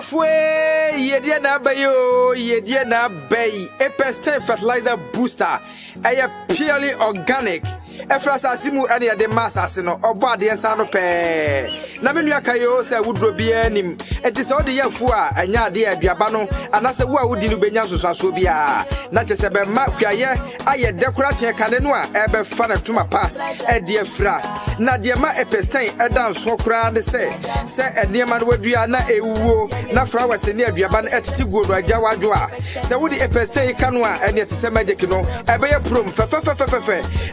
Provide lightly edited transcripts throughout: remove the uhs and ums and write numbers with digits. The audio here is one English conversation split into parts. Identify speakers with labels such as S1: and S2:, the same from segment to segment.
S1: Piafwe, Yedia na bayo, Yedia na bay, a pestle fertilizer booster, a purely organic. Efrasa simu any of the massasino or body and sano pe. Naminu kayo say would be anim. It is all the year for a ya dear Diabano, and as a war would you be Sobia. Not just a makia, I decorate canenoa, ebe fan to my pa, a dear fra. Nadia ma a pestain, a dance so crown the say a near man would be na a woo, na flowers near Diaban at Tigo, Jawa Joa. So would the pestain canoa and yet some medicino, a bear prum,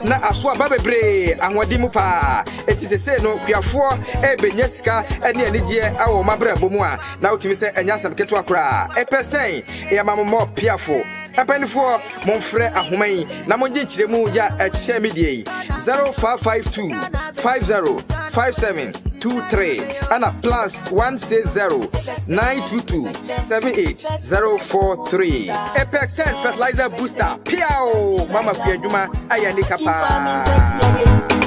S1: na aswa. Baby, and what dimupa. It is a say no, we are for a benyeska and any dear our mabra bomoa. Now to say and yasan ketwakra. A person, a mamma more piafo. A penny for Monfre Ahumay, Namonji Remuja at Shemidi 0552 505723 and a plus 160 922 78043. A percent fertilizer booster. Piao, Mama Piajuma, Ayanika Pa.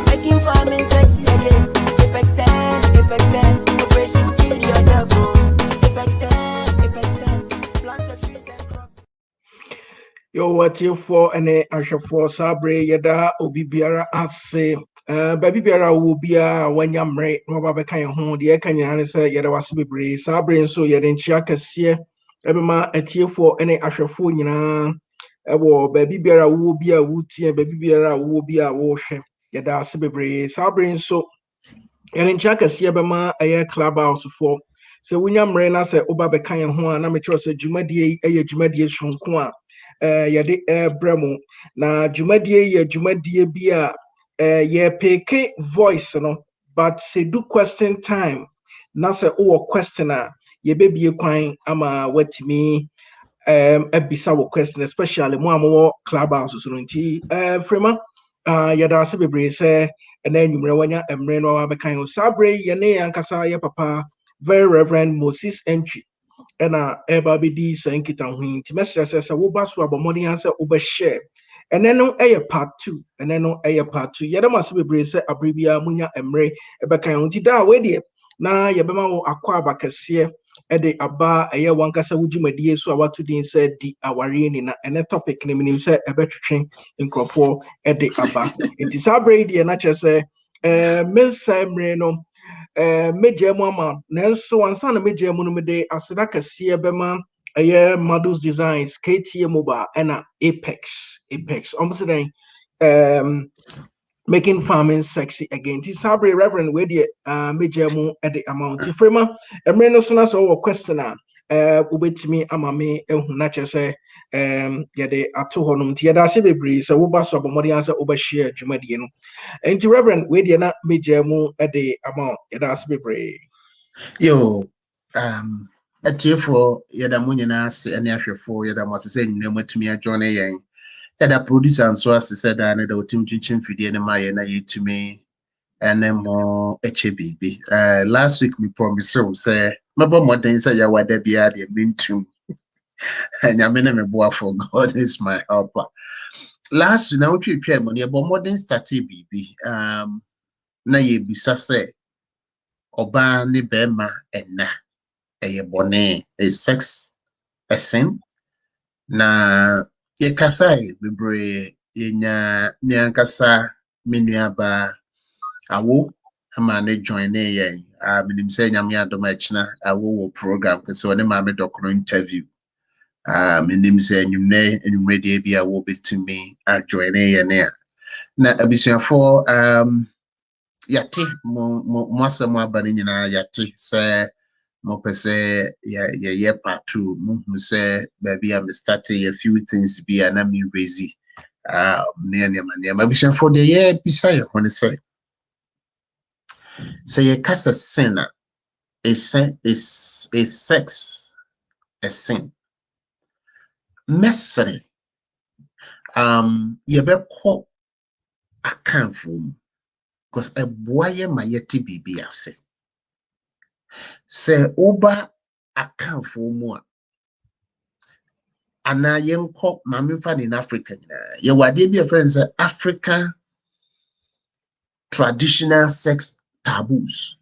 S1: Making farming sexy again. Operation Kill Yourself.
S2: Yo, what you for any Asha for Sabre Yada Obibiara ase baby biara will be when you're married, no baba kind of home, the Kanya say Yada was be brave, Sabre and so you're in Chiacasia, every man at you for any Asha for you know. Baby biara will be a wooty and baby biara will be a worship. Yada Sibre, Sabre and so you're in Chiacasia Bama a clubhouse for. So when you're married, I say Oba kind of home, and I'm a trust a Jumadi a Jumadi Shunqua. Yade bremo na jumadie bia ye peke voice no but say do question time na say o questioner ye bebie kwan ama watimi ebisa wo question especially mo amwo clubhouse so nti frema yada se bebre say na enumre wanya emre no abekan o sabre ye ne yankasa ye papa very reverend Moses Antwi ena eba bedi sankita hwin ti mesra se wo baso abomodi han se oba share ene no part 2 ene no part 2 yeda ma se bebre se abribia munya emre ebekan ho ti da we de na yebema wo akwa abakase ede aba eye wankasa wujimadie so awatu din se di aware ni na ene topic ni minim se ebetwetwen nkrofo ede aba enti sabre de na chese mensa emre no meje mama nanso ansa na meje mu no mede aseda kase bema aye models designs KTM mobile and apex almost then making farming sexy again. This Sabre Reverend we the meje mu at the amount frema emre no so na so questioner ubetimi amame ehu na chese yede ato honum ti yeda se bebre se wo ba so abomodi ansa oba share dwumadie no enti Reverend we the na meje mu at the amount yeda se bebre
S3: yo atiefo yeda mu nyina se ene ahwefo yeda mo se nyina matumi adwone yen yeda producer nso ase se da na da otim chinchin fidie ne maye na yetumi ene mo HBB last week me promise so say mabo modern say ya wada bia de mintum nyame na me boa for God is my helper last na we twa mo ne bo modern start BB na ye bisa se oba ne bema enna eye bone a sex a sin na ye kasai bebre yenya miankasa menuaba awo ama ne join ye minim say nyame adoma china awo wo program kese one ma me dokoro interview minim say enumre de bia wo betimi a join ye ne na abisuafo yate mo asem abane nyina yate say mo pese ye part 2 mo say baby am start a few things be na me raise near abisuafo de ye bisai when say ye kasa sin is sex a sin mesre ye be ko akanfo because a boy ma yeti bibi ase se oba akanfo mu a ana yenko mamfa in Africa ye wade bi friends African traditional sex taboos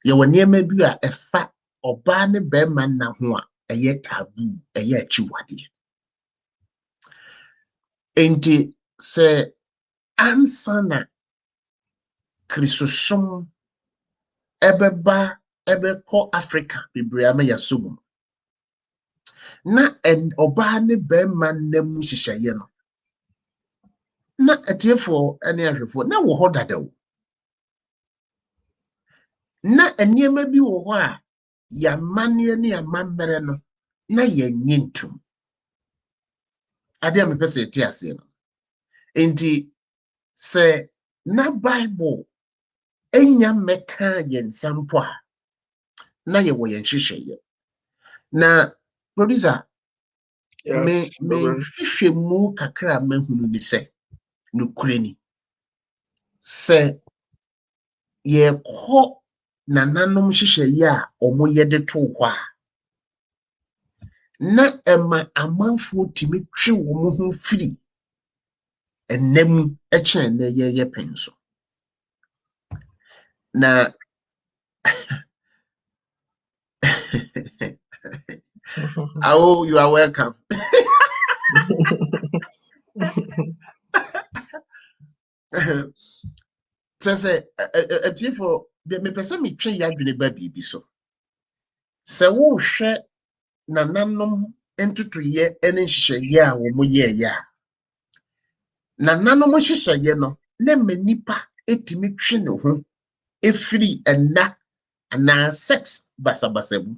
S3: ye woniema bi a efa ọbaa ne bɛrima nna ho a ɛyɛ taboo ɛyɛ akyiwadeɛ enti sɛ ansa na kristosom ɛbɛkɔ Africa bebree ama yɛaso mu na ọbaa ne bɛrima nna mu hyehyɛeɛ no na atiefoɔ ne ahwɛfoɔ na wɔ hɔ dada o na nneɛma bi wɔ hɔ a yɛamanneɛ ne yɛamammerɛ no na yɛnnye ntom adeɛ a mepɛ sɛ yɛte aseɛ no enti sɛ na Bible enya mmɛka yɛn nsa mpo a na yɛwɔ yɛn hyehyɛeɛ na producer me hwehwɛ mu kakra mahunu ni sɛ nokure ni sɛ yɛkɔ nananom hyehyɛeɛ a ɔmo yɛde too hɔ a na ɛma amanfoɔ tumi twe wɔn ho firi ɛnam ɛkyɛn na yɛyɛ pɛn so na oh, you are welcome. Say for the me person me twe yadwene ba bibi so. Se wo hwɛ nananom ntotoyɛ ɛne nhyehyɛeɛ a wɔn yɛ ya. Nananom hyehyɛeɛ no na manipa etimi twe ne ho efiri ɛna ana sex basabasabu.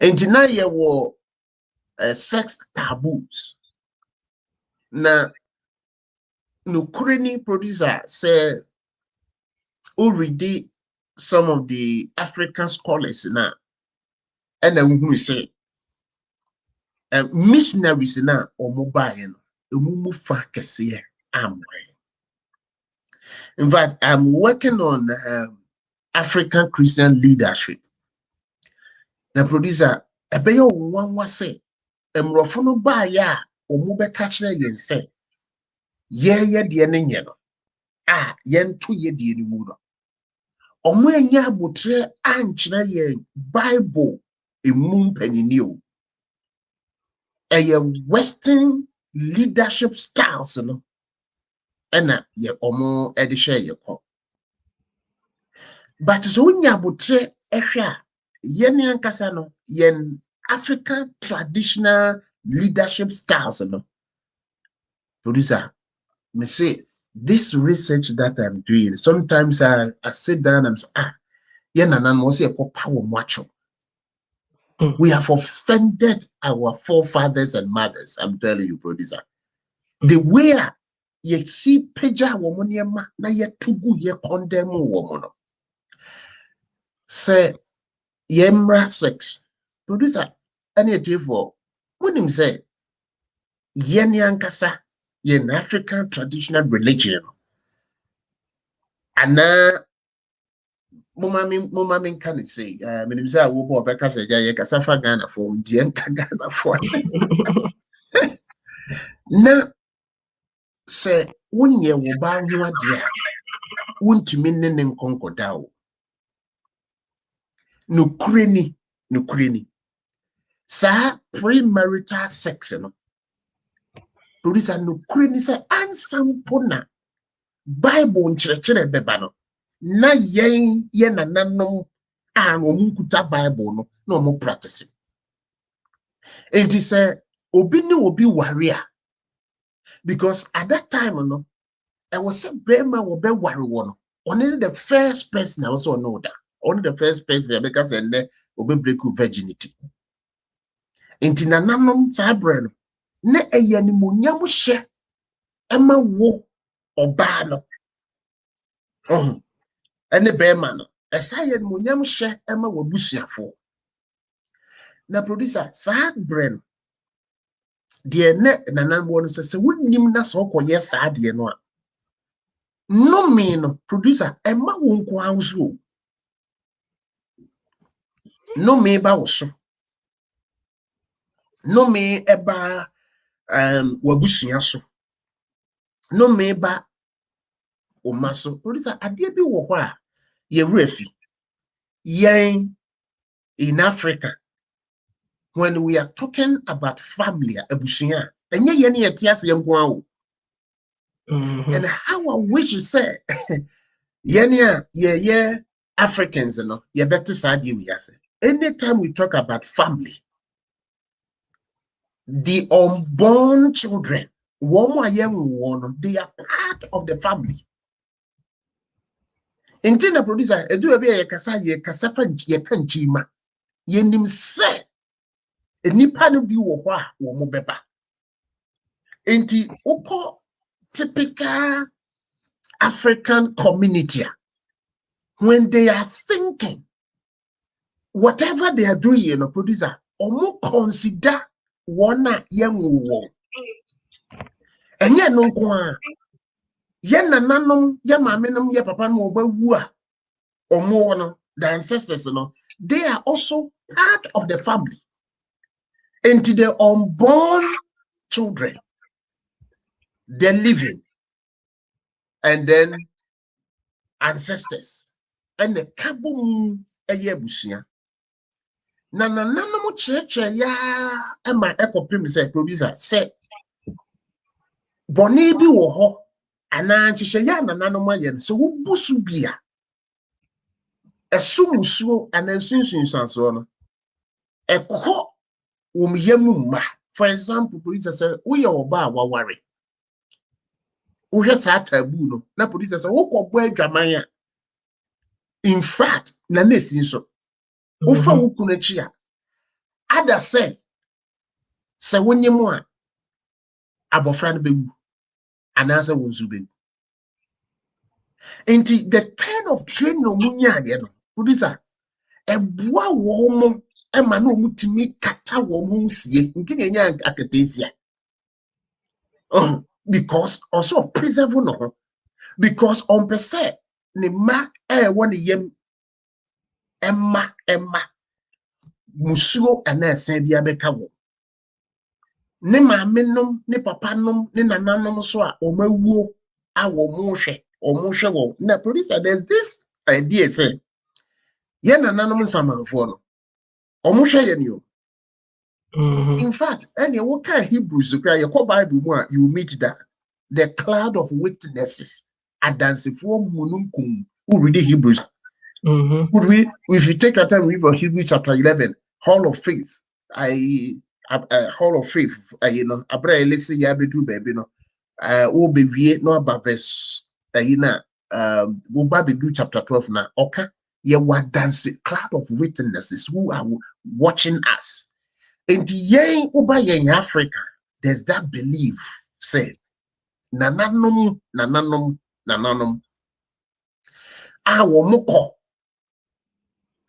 S3: Enti na yɛwɔ sex taboos. Na nokure ni producer say already some of the African scholars na and who say missionaries na omo bae no emu fa kese amwe. In fact, I'm working on African Christian leadership. Na producer ebeyo nwanwa say emrofo no bae a omo beka kire yen say ye de ne nye no yento ye de ne mu no omo anya abotre ankyere ye Bible emu mpanyini o Western leadership styles no ena ye omo ede hwe ye ko but so nya abotre ehwe a ye ne ankasa no ye African traditional leadership styles no producer me say this research that I'm doing, sometimes I sit down and say, we have offended our forefathers and mothers. I'm telling you, producer. The way you see peja womoniema na ye tugu ye condemn womono. Say yemra sex. Producer, any for when him say yeni ankasa yen African traditional religion. Ana mumami can say minimza wo bo beka say ya kasafa Ghana for die nka Ghana for na say wonye wo ba anwa de a wontumi ne nkonkoda o nokure ni sa premarital sex no producer nokure ni say ansampo na Bible nkyerɛkyerɛ bɛba no na yɛn nananom a wɔn nkuta Bible no na wɔn practice enti sɛ obi ne obi ware because at that time no was a bɛrima wɔbɛware wɔ no ɔne the first person a wɔsɛ ɔno da ɔne the first person because ɛnɛ break virginity enti nananom saa brɛ no na ɛyɛ animonyam hyɛ ɛma wo ɔbaa no ene bɛrima no ɛsa yɛ animonyam hyɛ ɛma wabusuafo na producer saa brɛ no deɛ ne nanambo no sɛ wonim na sɛ ɔkɔyɛ saa deɛ no a no me no producer ɛma wo nko anso no me ba wo so no me ɛba wabusua so no me ba o maso producer adeɛ bi wɔ hɔ a ye refi yen in Africa, when we are talking about family, abusuya, and and how I wish you say, yeah, Africans, you know, you better side you say. Anytime we talk about family, the unborn children, they are part of the family. Inti na producer, edu ebe ye kasa fa ye kan chima. Ye nim se enipa no bi wo ho a wo mo beba. Inti uko typical African community, when they are thinking whatever they are doing, you know, producer, omo consider one young wo. Enye no nko a ye nananom ye mamenom ye papa no obawu a omo no the ancestors no, they are also part of the family. Into the unborn children, they're living, and then ancestors, and the kabum eyebusia. Na mo cheche ya ema ekopim say producer say boni bi wo ho ana nchehye ya nananom aye so wo busu bia esumusuo ana nsunsun sanso no ekọ umyemu. For example, producer say we oba waware uhwe sa tabu no na producer say wo kọ bo adwaman a in fact na nesi nso ufa wukunu chi a ada say wonyemu a abofra no bewu anasa wonzu bewu. Inti the kind of training omunya ye no producer ebua wo mo ema na omutimi kata wo mo sie nti na nya akatesia because also preserve no because on per se ne ma won yem emma musuo anasa bia beka wo ne maamenom ne papanom ne nananom so a omawuo a wo mo hwe wo na producer there's this idea say ye nananom samanfo no omo hwe ye ni o. In fact any what kind Hebrews you call Bible mu a you meet that the cloud of witnesses adansefo mununkum who read Hebrews. Could we, if you take your time read from Hebrews chapter 11, Hall of Faith, Hall of Faith, you know, abra listen ya be do baby no, be no about verse, go back to chapter 12 now. Okay, yeah, what dance cloud of witnesses who are watching us. In the yang uba in Africa, there's that belief say, nananum, our moko.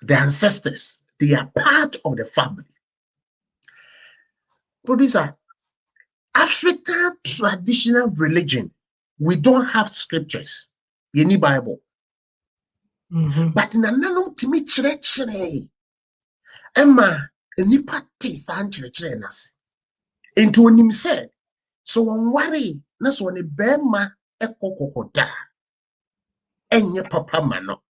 S3: The ancestors, they are part of the family. Producer, African traditional religion, we don't have scriptures, any Bible. But nananum timi chere Emma, nipa ti san chere nas. Into onim say, so on worry, na so ne bema ekokokoda. Enye papa mano.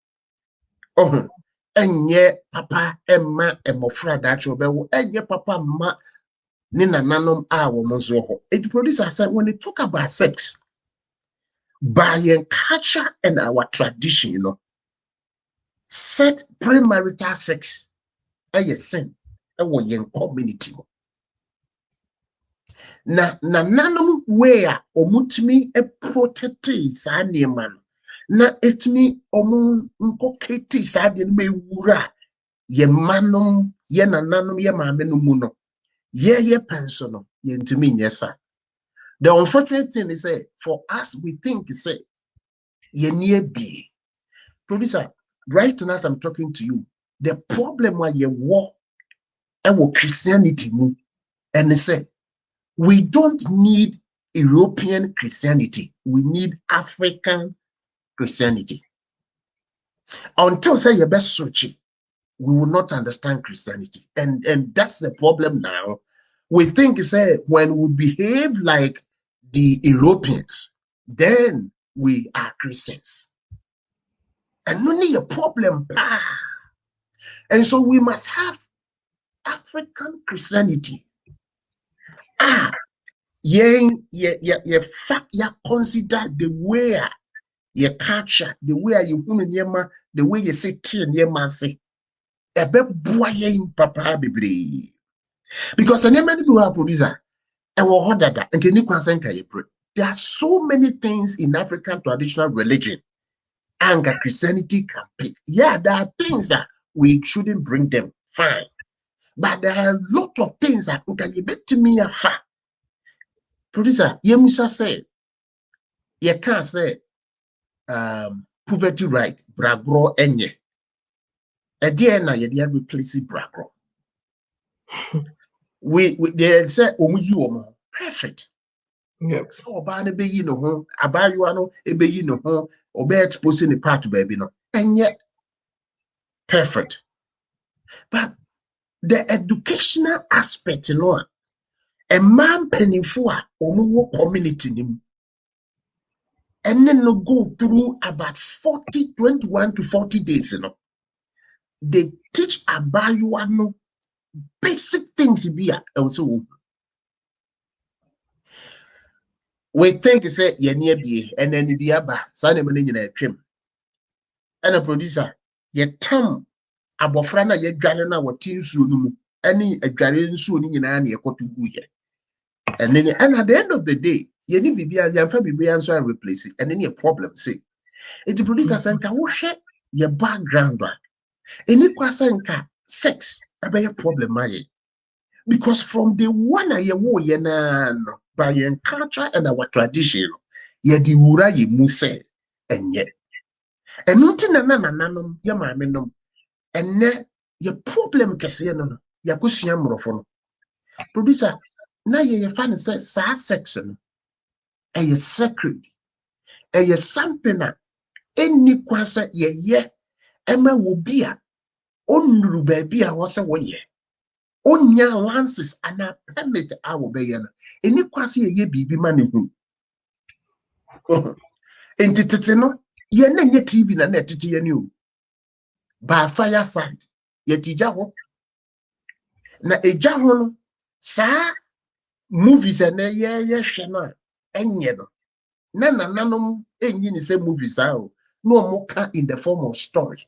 S3: Enye papa emma emofra dacho bewo enye papa ma ni nananom a wo monzo ho. It producer said when they talk about sex by culture and our tradition, you know, set premarital sex a sin wo yen community. Na nananom where omutimi e protect sa man. Na etimi omu nkoketi sa de me wura ye manom ye nananom ye maamenom mu no ye penso no ye ntimi nyesa. The unfortunate thing is for us we think say ye near be producer right now as I'm talking to you the problem why ye war and Christianity mu and they say we don't need European Christianity, we need African Christianity. Until say your best search, we will not understand Christianity. And that's the problem now. We think say when we behave like the Europeans, then we are Christians. And only a problem. And so we must have African Christianity. You consider the way your culture, the way you the way you say say papa because many people are producer and there are so many things in African traditional religion and Christianity can pick. Yeah, there are things that we shouldn't bring them, fine. But there are a lot of things that you bet to me producer, you must say, you can't say poverty right, bragro enye. A dear na you dear replace bragro. We they say you perfect.
S2: Yep.
S3: So oba ne be yi no ho, abayua no e be yi no ho, oba expose ne part baby no. And yet perfect. But the educational aspect, you know, a man penny for omu community nim. And then no go through about 21 to 40 days, you know. They teach about you no basic things also. We think say ye near be and then be aba so na many na twem. And a producer ye tam abofra na ye dwale na wotin suo no mu ani adware nsuo ni nyina na ye koto gu ye. And then and at the end of the day ye ni bibia ye fa bibia nso and replace it and then your problem say it the producer sanka wo hwe your background any kwasanka sex abey problem aye because from the one ye wo ye na no by your culture and our tradition ye di wura ye mu say enye eno ti na nanom ye maame nom enne ye problem kese no ye kosua mrofo no producer na ye fan say sa sex no e sacred e something na any kwasa ye ema wo bia onuru ba bia wo se wo ye onya lances ana permit awo be ye no eni kwasa ye bibi ma ne hu entitete no ye na nye TV na tete ye ni o by fireside ye tija ho na eja ho no sa movies na ye hwe no enye no na nanom enyi ni say movies no omoka in the form of story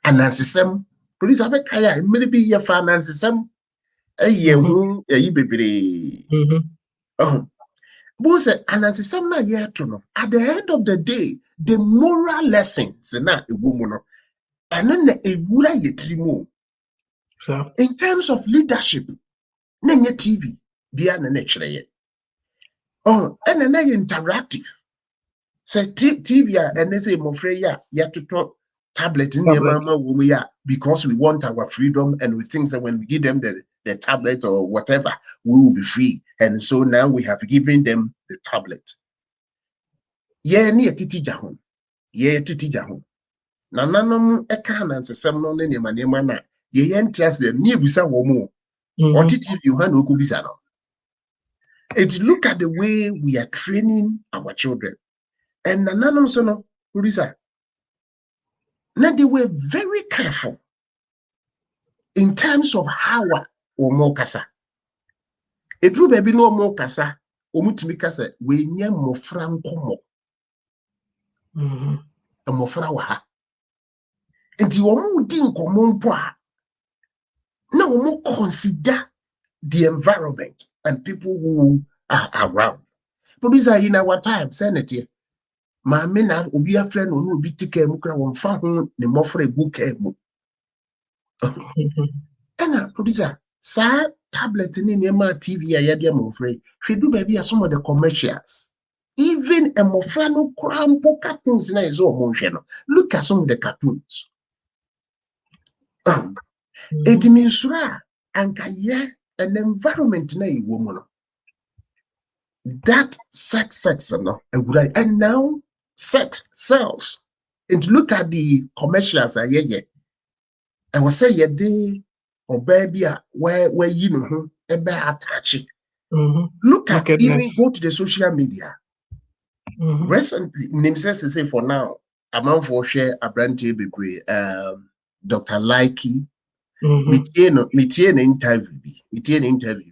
S3: anansesem police abekaya mmere bi ye fa anansesem eye hu eyi bebre but say anansesem na ye to no at the end of the day the moral lessons na ewo mu no eno na ewura ye trimo
S2: So
S3: in terms of leadership na nye TV bia na kire ye ena na ye interactive say TV and say mo free ya to tablet in your mama because we want our freedom and we think that when we give them the tablet or whatever we will be free, and so now we have given them the tablet. Yeah, ni titi jahon. Yeah, titi jahon. Na nanom eka na nsesem no ne nema na ye yentias dem ni ebusa wo mu. Or titi you han okubisa no. It look at the way we are training our children. And nanom so no, producer. Now they were very careful in terms of how or more kasa. A true baby no more kasa, omutimi kasa, we nye mofra nkomo. A mofra waha. And you omu di nkomo mpoa. Now omu consider the environment and people who are around. But these are in our time, Senator. Ma mena obi a friend onu obi tike mu kra won fa ho ne mofra egu ka mu. And producer, sir, tablet in my TV, I had your free. She do baby some of the commercials. Even a mofrano crampo cartoons in his own motion. Look at some of the cartoons. It means and an environment na woman. That sex no and now sex sells. And look at the commercials I was say ye day or baby where you know attach it. Look at even go to the social media. Recently, name says say for now, a man for share a brand table Dr. Likey, metie an interview.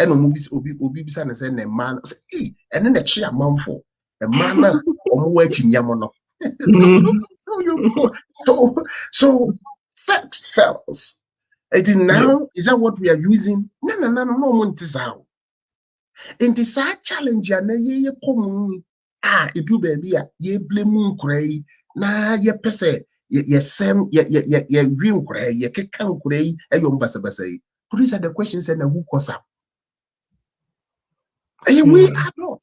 S3: And obi bisa na say na man say hey and then the chia manfo a man na omo wachi nyamo no so sex sells. It is now is that what we are using? No montisao. In this challenge ya na ye komu edu baby ye blame nkrai na ye pese ye sem ye wi nkrai ye keka nkrai eyo mbasabasa yi. These are the questions and who cause up. And we are not,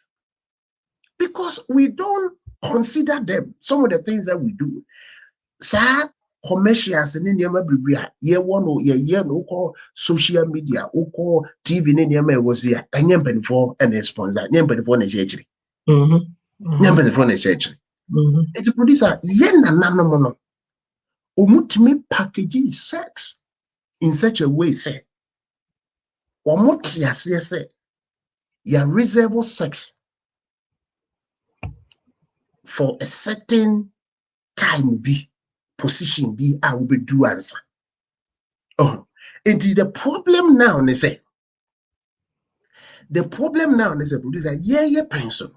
S3: because we don't consider them. Some of the things that we do, sir, commercials and in ye one ye no social media, call TV in was here, and yampen for and a sponsor, yampen for a church. Yampen for a church. It's a producer, yen and nanomono. Umutimi packaging sex in such a way, say, or what yes, your reserve sex for a certain time be position be I will be do answer. Oh, indeed the problem now they say producer yeah pension.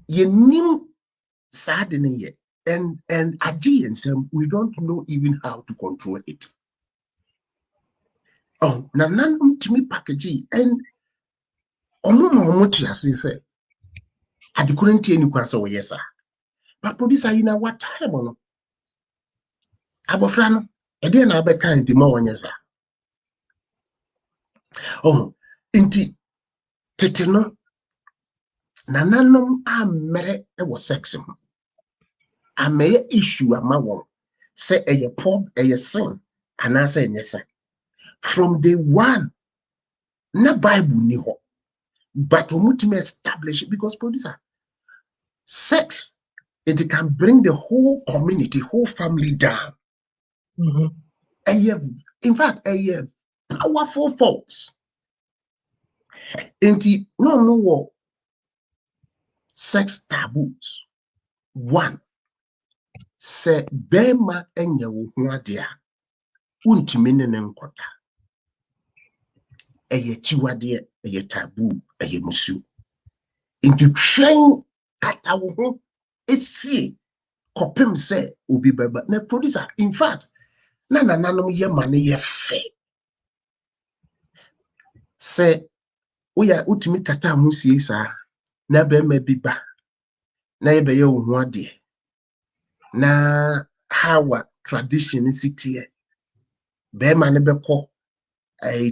S3: You nim saddening yet and some we don't know even how to control it. Oh, now none to me package and no much as I say. I couldn't tell you so yes, sir. But producer, you know what time on Abofrano, a dear now be kind to more yes, sir. Oh, indeed, Tetino Nananum a mere was sexy. I may issue a mawon, say a pop a sin, and I say yes, sir. From day one, na Bible niho, but we establish it because producer sex it can bring the whole community, whole family down. In fact, a powerful force. Indeed, no sex taboos. One, say bema enye wo ho ade a untimi ne nkota. Eye chiwade eye taboo eye musu. Into train kata wo ho esi kopem say obi beba na producer. In fact, na nanom ye mane ye fe. Say oya utimi kata musie sa na bema biba na ye be ye wo ho ade. Na how tradition city bema ne beko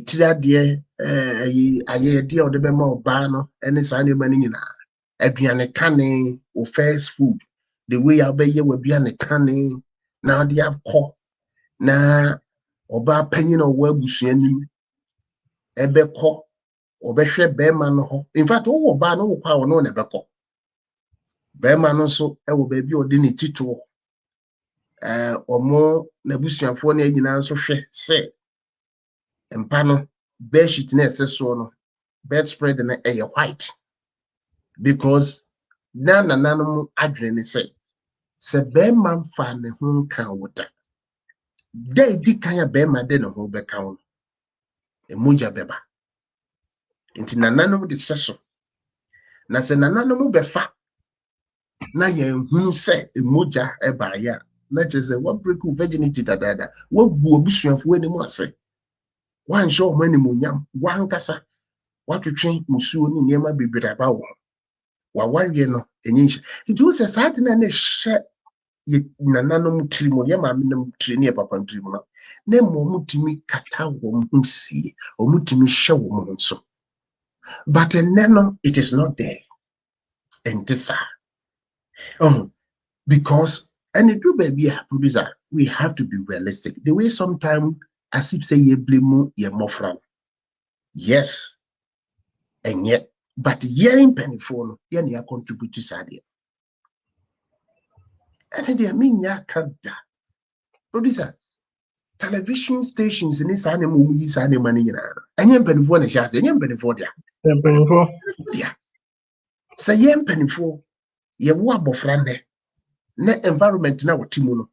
S3: tira de aye de o de bema oba no ene sa ne mani nyina aduane kane o first food the way abeye waduane kane na de akọ na oba panyin o wa busuanim ebekọ obehwe bema no ho. In fact wo oba no wo kwa wo no ne beko bema no so e wo ba bi o de ne tito omo na busuafo na nyina nso hwe se empa no bed sheet na eseso no bedspread na white because na nanom adwene se bema mfa ne ho nka woda dey di kan ya bema de ne ho beka wo emoja beba nti nanom de seso na se nanom befa na ye hunu se emoja eba ya na chese what break virginity dadada what gu obusuafo anim ase one show mani munyam one kasa what to train musuo ni niema bibira ba wo wa warie no enyi nti wo se saade na ne hye ye nanom trimo ye ma menam treni e papa trimo na na mo mutimi kata wo mhusie o mutimi hye wo mo so but no it is not there and this because and it do baby producer we have to be realistic the way sometimes as if say ye blame ye mofran yes and yet but ye in penifone ye ne contribute to sadia and they mean ya kada producer television stations in this animal is any money and ye penifone shas and ye penifone dia say ye penifone ye wo abofran de na environment na wotimu no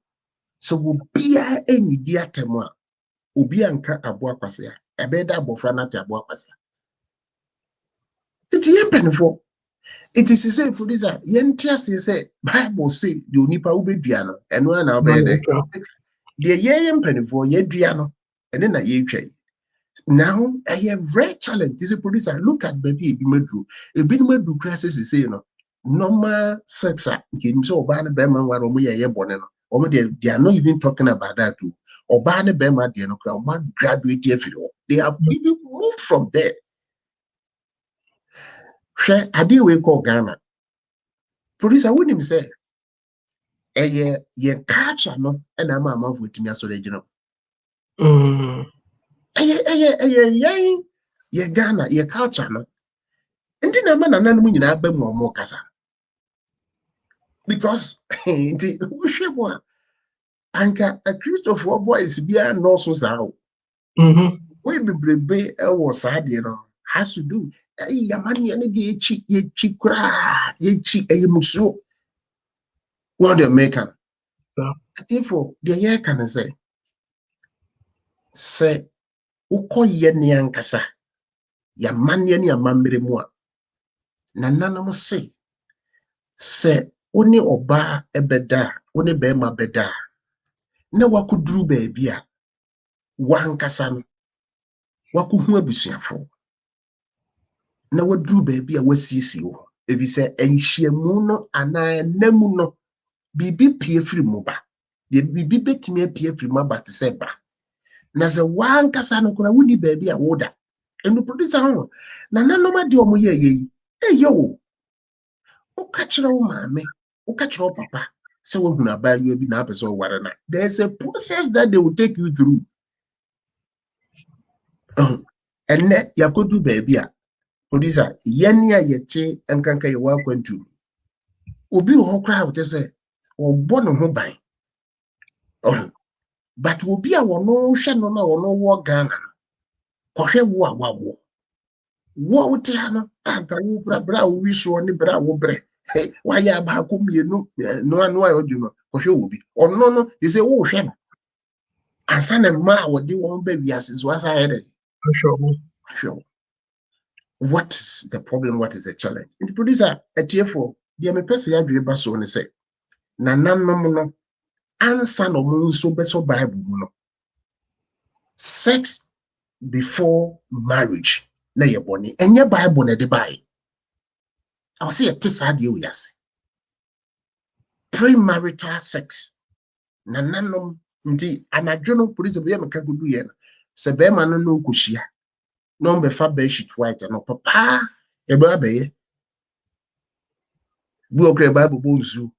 S3: so obia enidi atemu a obia nka aboa kwase a ebeda abofra na te aboa kwase it yempenfo it is say for this yentiase say Bible say the onipa obedua no eno na obede de yempenfo yedua no ene na yetwa now I have very challenge this producer look at baby ebimedu crisis say no normal sex nke so oba na be man ware omo ye bone no omo they are not even talking about that too oba na be man de no kra omo graduate every they have even moved from there hwe ade we call Ghana producer who him say ye culture no na ma amafo timi asore gina ye Ghana ye culture no ndi na ma nananum nyina ba mu omo kasa because the Ushebo anka a Christopher voice be a no so sao. We be brebe was sad, has to do. Yamani and ye chi cra, ye chi a muso. What the American? Therefore, the year can say, Uko ye kasa, Yamani and Yamambre moi. Nananamo say, only oba ebeda, only bema beda. Na wakudru baby a wankasa no wakuhu abusuafo na wadru baby a wasisi wo ebi se enhyiamu no ana namu no bibi pie firi mu ba de bibi betimi apie firi mu ba te se ba na se wankasa no kora wudi baby a woda enu producer ho na nanoma de omo ye yo uka kire wo maame uka kire wo papa se wo hunu abalu bi na apese wo ware na there's a process that they will take you through. And net yakodu baby a producer yenia yete enkanka ye wa kwantu obi ho kra wote say obo no ho ban but obi a wono hwe no na wono wo Ghana kohwe wo a wawo wo wote ha no anka wo bra wo wiso ne bra wo bre wa ya ba ko mienu no anu ayo du no kohwe wo bi ono no they say wo hwe no ansa na ma wo di won ba wiase so asa here sure. What is the problem? What is the challenge? And the producer at TF4, the person ya driba so ne say, na no answer no mo so beso Bible no. Sex before marriage na ye boni. Enye Bible na de buy. I will say it is hard you yes. Premarital sex. Na nanom nti anadwono producer be meka gudu ye no. Se be ma no kushia. No be fa be shit white no papa e ba be bu okre Bible bonzu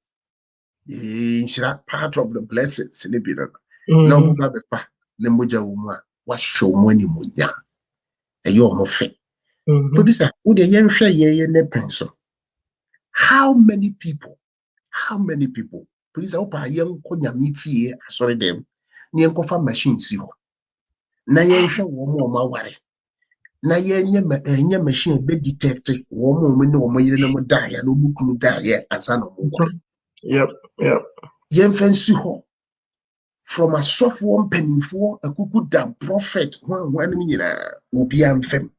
S3: part of the blessings in the no mu ba be pa ne moja wo mu a wa show mo ni moja e yo mo fe producer wo de yen hwe ye ne penso how many people producer wo pa yen ko nyame fie asori dem ne yen ko fa machine si ho na yen hwe wo mo ma ware na yenye machine be detect wo mo ne wo mo yire na mo da ya no bukunu da ya ansa no mo
S2: yep
S3: yen fancy ho from a software penifo akuku da prophet wan nyina obi amfem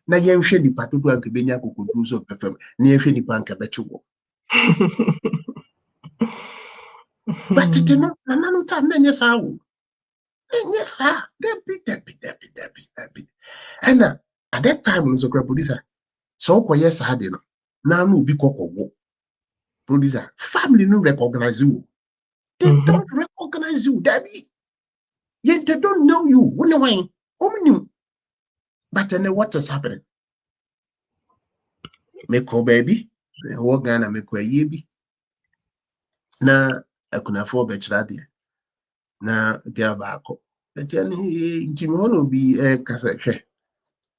S3: na yen hwe nipa todo anka benya kokodu so pefem na yen hwe nipa anka beche wo but it no nanu ta na nyesa wo nyesa debi and at that time so producer so ko yes ha de no na no obi kokowo producer family no recognize you they don't recognize you debi yet they don't know you when but then what is happening me ko baby wo Ghana me ko yebi na akunafo be kira de na girl baako etian ntimi hono bi kasa hwe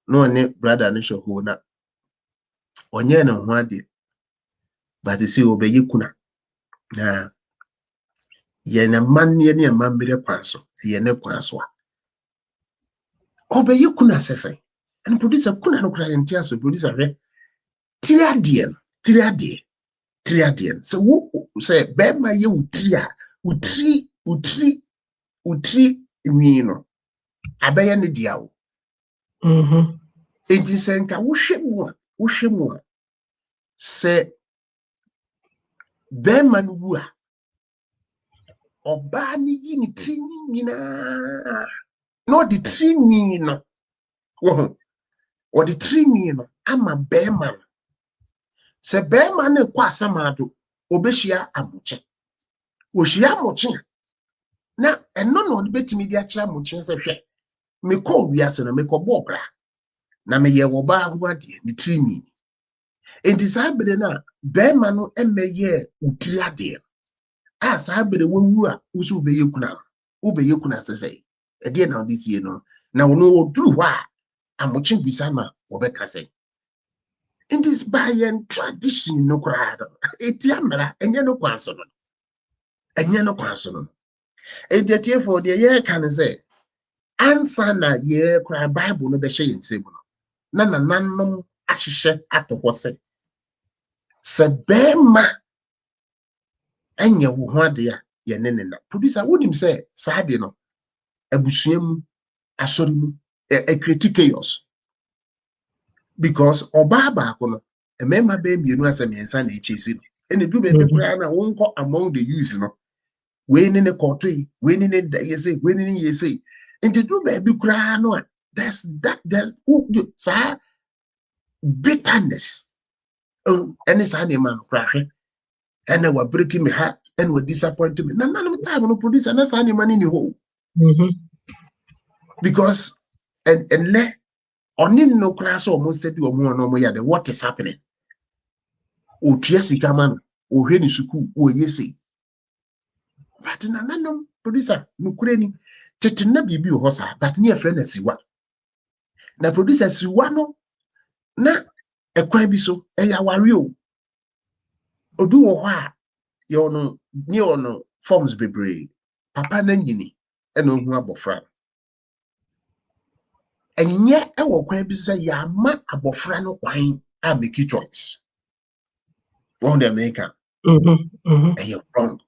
S3: no ne brother ne show na onye na ho ade but see obeyi kuna na ye na manne ne amambere kwanso ye ne kwanso a obeyi kuna sese and producer kuna no kra yentia so producer hwe tiri ade triadian. So who say Bema ye utria, utri mino. Abaya ne diao. Enti senka wohwemu se Bema no wu a oba ne yi ne trini nyina no de trini no wo o de trini no ama Bema no se Bema ne kwa asamado obehia amoche ohia amoche na eno no de betimi de akira amoche se hwe me ko wiase no me ko bobra na me ye wo ba ho ade ne trini enti saa bere na Bema no emeye utiri ade a saa bere wawu a wusu obeye kuna sese ede na odi sie no na wono oduru hɔ a amoche bisa na obeka se in this by tradition no krado eti amara enye no kwanso no enti atiefo de ye kan se ansa na ye kra Bible no be hye yensem no na nanom ahyehyɛ atɔkɔ se Bema enye wo ho ade a ye ne na producer wonim se saa de no abusuam asori mu a create chaos because oba ba ko no emema be mienu asem yensa na echesi no ene du be kura na wonko among the youth no we ne kotoi we ne yese we ne yese enti du be kura no there's sa bitterness any sa ne man kura hwe ene wa breaking me heart ene wa disappoint me na time no producer na sa ne man ni ho because and le oni no kura so almost said you no ya the what is happening o tua sika man o hwe ni suku o yese but na nanom producer no kura ni tete na bibi ho sa but ne friend na siwa na producer siwa no na ekwan bi so eya ware o obi wo ho a yo no ni ono forms bebre papa na nyini e no hu abofra enye e wo kwan bi so ya ma abofra no kwan a make choice on the American you're wrong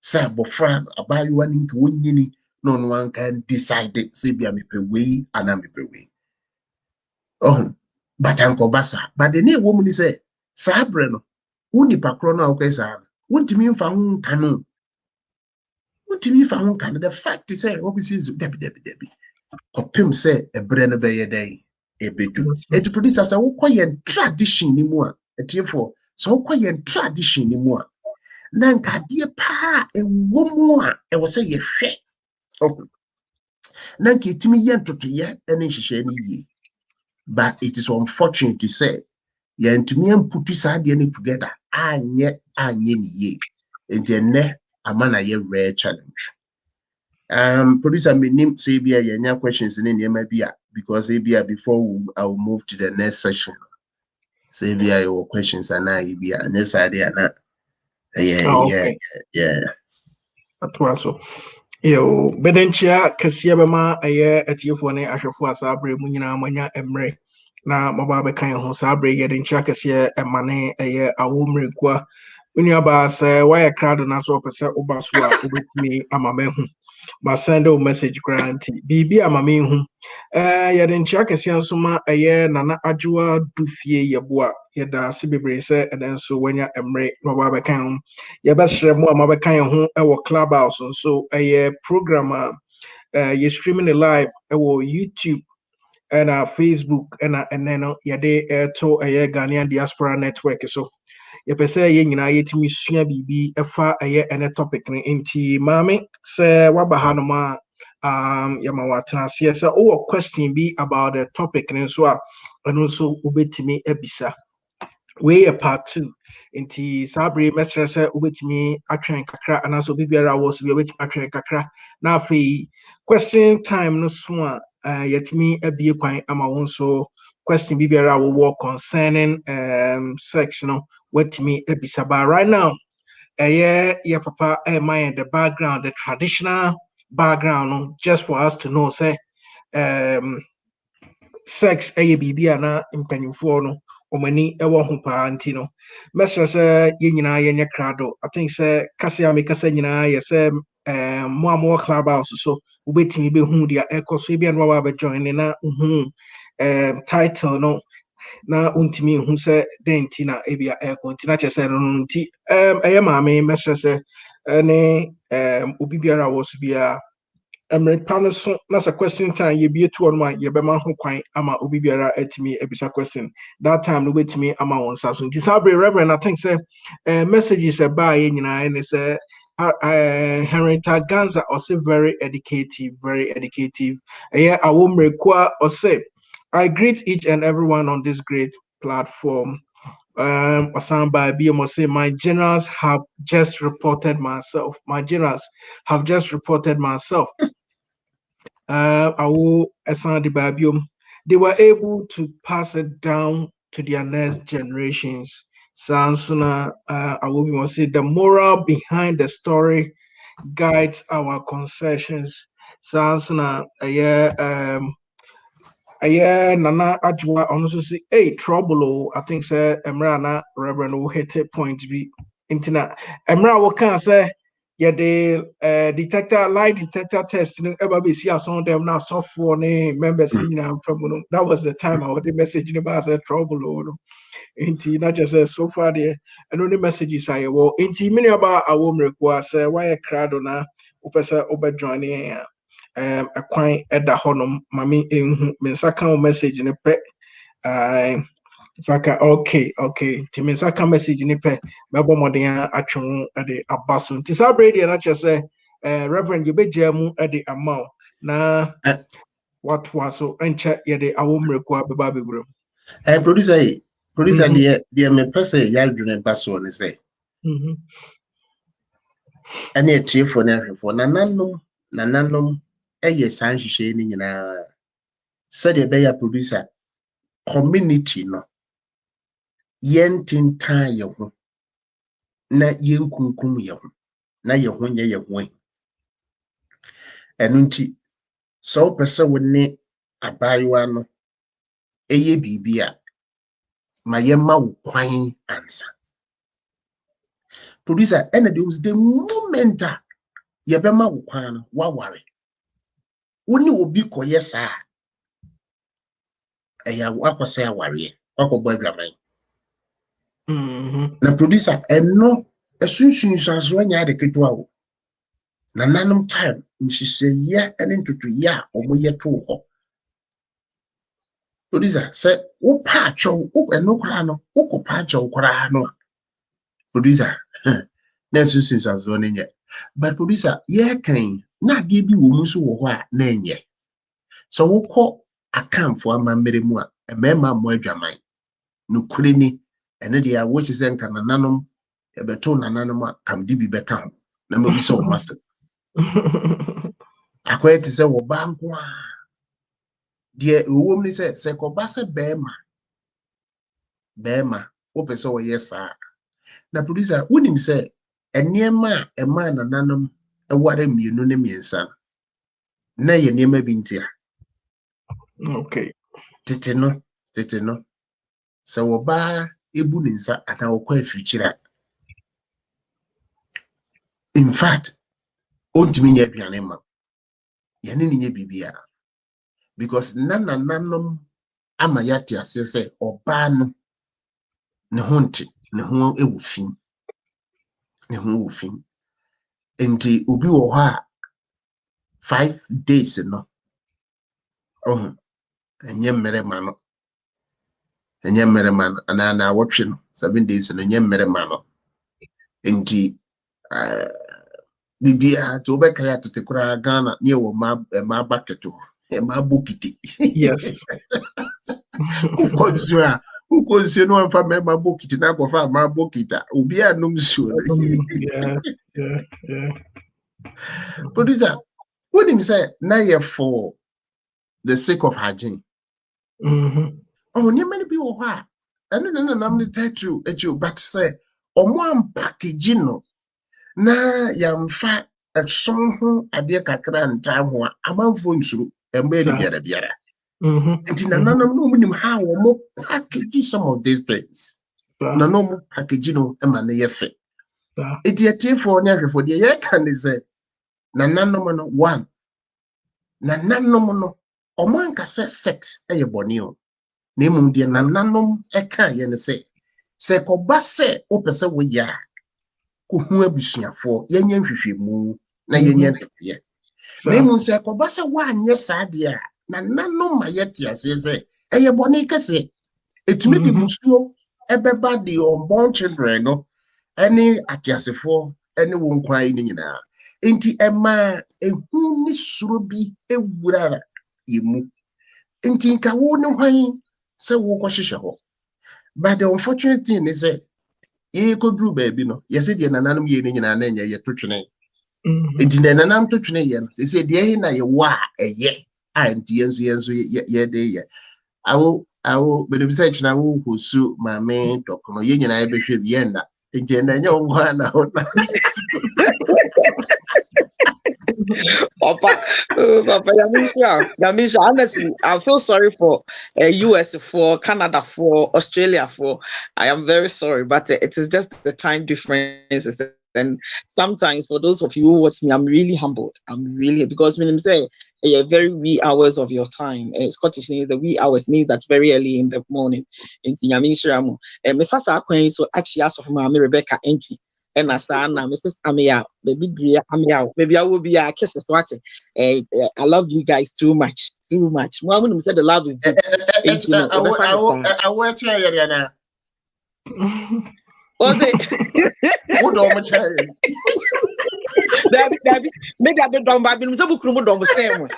S3: say abofra abayiwa ni nke wonyini no no one can decide say bia me pe we ana me pe we but anko basa but the name woman say sabre no uni pakro no akwesa wontimi mfa ho nka no the fact is say obisi debi kopem say ebre no be ye dey ebedu it produce as a wokoye tradition ni mu a etiefo so wokoye tradition ni mu a na nkade pa ewo mu a e wo say ye hwe na nketimi ye ntotoye ene hihye ni yi but it is unfortunate to say ye ntumi amputu saa de ne together anye ni ye enti amana ye rare challenge producer minim say bia ye nya questions in the bia because bia before I will move to the next session say bia your questions and na bia next idea na yeah
S2: atwaso yo bedenchia kasia bema aye atiefo ne ahwefo asabre mu nyina manya emre na maba be kan ho sabre ye denchia kasia emane aye awomrekwa unuaba se why crowd na so pese obaso a obetimi amamehu ma send a message grant bibi amamehu ye denchia kasia nsoma aye nana adwoa dufie yeboa yeda se bebre se eden so wanya emre maba be kan ye besre mu ama be kan ho e wo clubhouse so aye program you streaming it live e wo YouTube and Facebook and then ye de to aye Ghanaian diaspora network so ye pese ye nyina yetimi sua bibi efa aye ene topic ni enti mame se waba hanoma yama watena se o question be about the topic ni so a eno so ubetimi ebisa we a part 2 inti sabre mesre se ubetimi atwen kakra anaso bibiara was we ubetimi atwen kakra na afi question time no so a yetimi abie kwan ama won so question bibiara wo work concerning section no wetimi ebisa ba right now yeah papa mind the background the traditional background no, just for us to know say sex bibia na impanyufo no omani ewo ho pa nti no mesra se ye nyina ye nye krado I think say kase a me kase nyina ye say mo amo clubhouse so ubetimi be hu dia ekoso e bia no wa ba join na hu title no na untimi hu se denti na e bia eko nti na chese no nti eye maame mesra se ne obi biara wo so bia America no so na sa question time ye be to on one ye be man ho kwan ama obi biara atimi ebisa question that time no wetimi ama won sa so nti sabre reverend I think say messages about ye nyina and say Henrietta Ganza also very educative yeah awomrekwa or say I greet each and everyone on this great platform Osamba BMO say my generals have just reported myself awo ɛsan de baabiom they were able to pass it down to their next generations sansuna awo bi mo say the moral behind the story guides our concessions sansuna nana ajwa ono so say hey trouble I think say emra na reverend will hit a point be intina emra wo kan say yeah the lie detector test no ever be see as on them now software ne members in from that was the time I would message about say trouble no inti not just so far there and only messages I well inti many about our request say why crowd na upesa oba joining a quite at the honum mami in mensaka message in a pet Saka okay. Timi saka message ni pe mebo modern atwe de abaso. Ti sa brady na che say reverend you be jamu de amount na what was so enche ye de awomreku abeba bebrum.
S3: Producer the me pese yaldwene baso ne say. Ane etiefo na hwefo nananom eye san hwehwe ni nyina said be ya producer community no yentintan ye ho na yenkunkum ye ho na ye ho nye ye ho enu nti so pese woni abayiwa no eye bibia ma ye ma wo kwan ansa producer ene there was the moment ye be ma wo kwan no wa ware woni obi koye saa eya akose aware akọbọ adwaman na producer eno esunsun sanso anya de ketwa wo na nanom time nhihye ya ene ntutu ya omoye to ho producer say wo pa acho wo eno kra no wo ko pa acho kra no producer na esunsun sanso nenye but producer ye kan na de bi wo muso wo ho a na enye so wo ko akamfo amamere mu a emema mo adwaman no kureni ene dia wo chi sen kan nanom ebeto nananom a kam di bi beka ho na mabi so mase akwete se wo banko a dia owom ni se ko ba se bema wo pese wo yesa na producer wonim se eniema ema nananom eware mienu ne miensa na ye niema bi ntia
S2: Okay.
S3: tete no se wo ba ebu ni nsa ata wo kwa afikyira in fact ontimi nya aduane ma yene ni nya bibia because nananom ama yate ase se oba no ne honte ne ho ewufin ne ho wufin enti obi wo ha 5 days no enye mmerema no ana wotwe no 7 days no enye mmerema no enti bibia to be kaya to tekura Ghana ne wo ma bucket ma bokiti
S2: Yes.
S3: ukonsu no amfa ma bokiti na gofa ma bokita obi anum suo
S2: Yeah.
S3: Producer what him say na ye for the sake of hygiene oh ni many be wo ha eno na nam the title echo but say omo am package no na yamfa eson ho ade kakra nta ho amanfo nsuru embe ni biara nti nananam no munim how mo package some of these things na no mo package no e ma na ye fe eti for nya hwefo de ye kan say nananam no one nananam no omo ankasa sex e ye boni o na emum de nananam e kan ye ne se koba se opese wo ya ko hu abusuafo ye nya hwehwemu na ye nya de na emum se koba se wa anye sa de a nananam ma ye tia se eye boni kese etumi di musuo ebeba di unborn children no any atiasefo any won kwan ni nyina enti ema ehu ni suro bi ewura yemu enti nka wo ne hwan se wo ko hwehwe ho but the unfortunate thing is ye ko dru ba bi no ye se de nananum ye ni nyina na enye ye totwene enti de nanam totwene ye no se de ye na ye wa eye anti yenso ye de ye awo but if say na wo husu mame dokono ye nyina ye behwe bi ye na enti na nya wo na ho na
S4: Papa, Yamisha, honestly, I feel sorry for US, for Canada, for Australia, for I am very sorry, but it is just the time differences. And sometimes for those of you who watch me, I'm really humbled. I'm really, because when I'm saying very wee hours of your time, Scottish means the wee hours means that's very early in the morning. In Yamisha, my first acquaintance, so actually asked for my Rebecca Antwi. And as I know, Mrs. Amia, baby, Amia, maybe I will be a kiss. I love you guys too much. Mom said the love is deep.
S3: I will tell you na
S4: Was it?
S3: wo do mo tell
S4: Dabi, maybe I don't know. I've been so much more than same.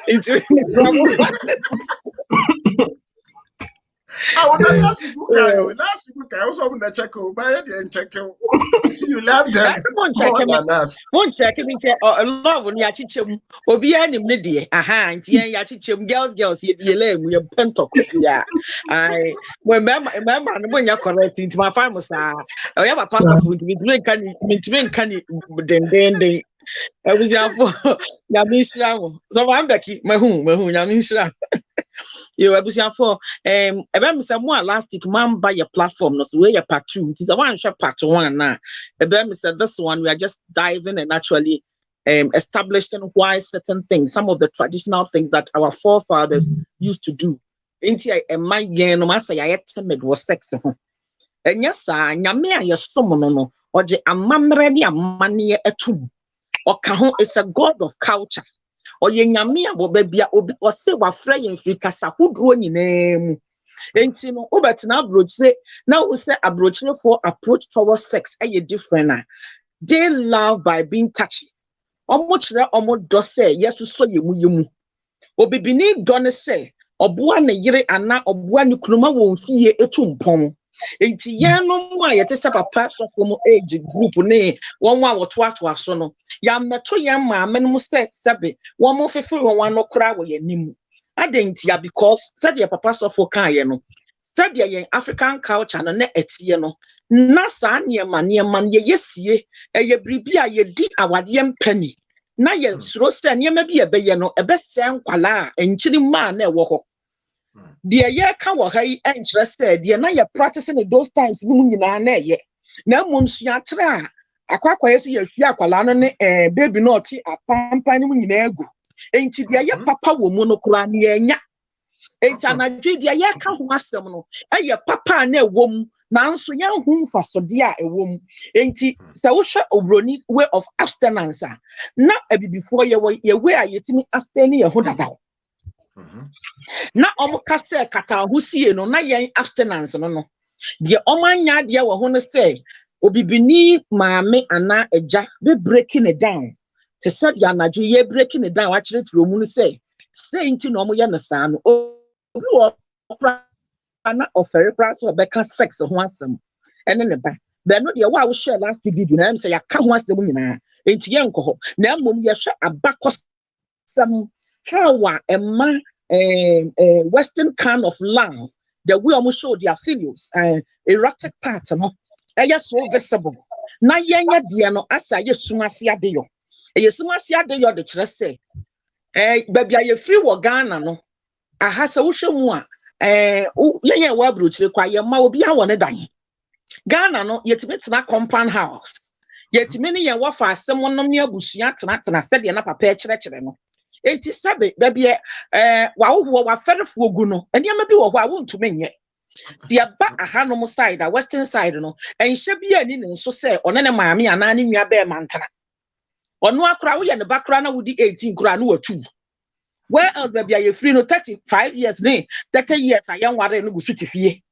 S3: I want to last week I also want to check out buy and check out you love them more than us
S4: One check it love when you teach him or be any midday and ya teach him girls you lame we pentok yeah I remember when you're correct into my farm I have a pastor food to can then I was for Yamisha so I'm Becky my home Yamisha. You ebusia for ebe say mo last week man buy your platform no so we part 2 it is a one share part 1 now ebe say this one we are just diving and actually establishing why certain things, some of the traditional things that our forefathers used to do inti e man yen no say I timid was sex ho enya sa nyame aye som no no oje amamre ne amane etum oka ho is a god of culture oye nyame aboba bia obi ose wafra yen firi kasa hodro nyina mu enti no obetina abrochire na wo se abrochire for approach towards sex aye different na they love by being touchy omo kire omo do se yesu so yemu obibini do ne se oboa ne yire ana oboa ne kunuma wo fie etumpon enti yano mu ayete se papa so from age group ne won wa woto aso no ya meto yan ma men mu se sebe won mo fefe won no kura wo yanim adentia because said your papa so for kan ye no said your African culture no na etie no na sa niema ye yesie ye bribia ye di awade mpani na ye suro se niema bi ye beye no ebe se nkwala enchiri ma na ewo ho de ye ka wo ha yi enkyere se de na ye practicing those times ni mu nyina na ye na mum sua atre a akwakwa ye se ye hwi akwala no ne baby no oti apampa ni mu nyina egu enti de ye papa wo mu no kura na ye nya enti anadwe de ye ka ho asem no ye papa na ewo mu nanso ye hu mfasode a ewo mu enti se wo hwe obroni way of abstinence na abibifo ye way a yetimi abstain ye ho dada na omuka se kata ho sie no na yen abstinence no de omanya de wo ho no se obibini maame ana eja be breaking it down to said ya anadwo ye breaking it down wa kire turo mu no se nti no omo ye no saa no obi wo ana ofere class or beka sex ho asem ene ne ba no de wa wo share last video na em say ya ka ho asem nyina enti ye nko na mmom ye hwe abakosam how emma Western kind of love that we almost show their filials erotic part no so visible na yenya de no asa ye sumase ade yo ye sumase ade yo de kire se baby aye free wo Ghana no aha se wo hwemu a yenye wa brochire kwa ye ma obi awon ne dan Ghana no yetime tena compound house yetime ne ye wa fa asem nom ne abusua tena sede na papa kire no enti sabe da bia wa wo wa ferefo gu no eniama bi wo ho a wontume nye si aba aha no mo side a western side no enhye bia ni ne nso se one ne maame ana ne nua be mantana ono akra wo ye ne bakra na wodi 18 kra no watu where else baby are you free no 35 years ne 30 years ayan ware no gusu fie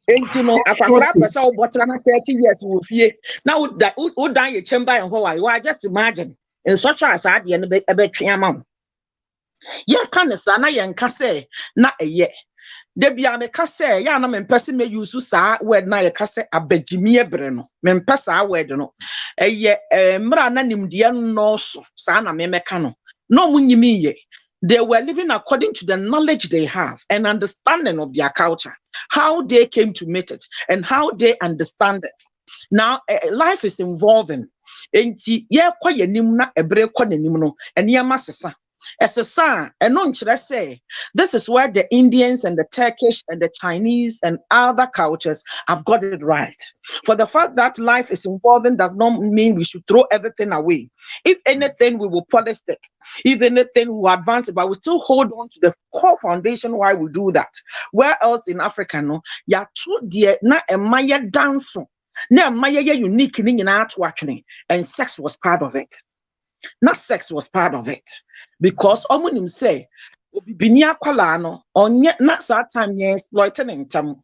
S4: enti no akwakra pesa wo botra na 30 years wo fie na wo dan ye chamber en ho wa just imagine in such as ade no be twe ama ye ka ne sa na ye nka se na eye de bia me ka se ya na me mpese me use sa word na ye ka se abagimi ebre no me mpesa word no eye mra na nimde no so sa na me meka no no munyimi ye. They were living according to the knowledge they have and understanding of their culture, how they came to meet it and how they understand it. Now, life is evolving. Enti ye kwa ye nim na ebre kwa nim no eniyama sesa. Esesa eno nkyere say this is where the Indians and the Turkish and the Chinese and other cultures have got it right. For the fact that life is evolving does not mean we should throw everything away. If anything, we will polish it. If anything, we will advance it, but we still hold on to the core foundation why we do that. Where else in Africa, no, ya true dear na emaya dance, na emaya unique in actually, and sex was part of it. Not sex was part of it. Because omunim say obibinia kwala no onye na sa time ye exploiting ntam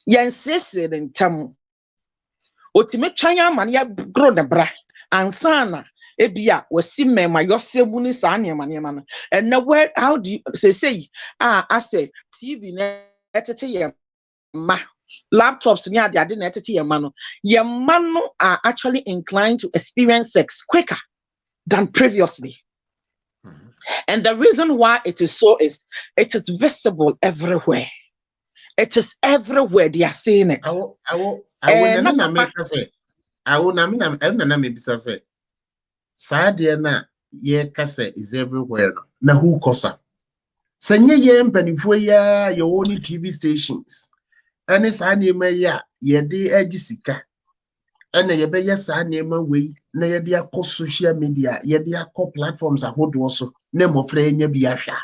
S4: ye nsese ntam otime twanya man ya grow the bra ansana ebia wasi mema yosemu ni sa anema no and now where how do you say I say TV na etete ye ma laptops ni ade na etete ye ma no ye man no are actually inclined to experience sex quicker than previously. And the reason why it is so is it is visible everywhere. It is everywhere. They are seeing it.
S3: I will Sadiana ye kase is everywhere. Na who kosa? Sanye ye mpanifo ya your only TV stations. And it's anime ya ye de ejisika. And ye be yes anime way. Na ye de akọ social media. Ye de akọ platforms ahodo so. Ne mofre nya biahwa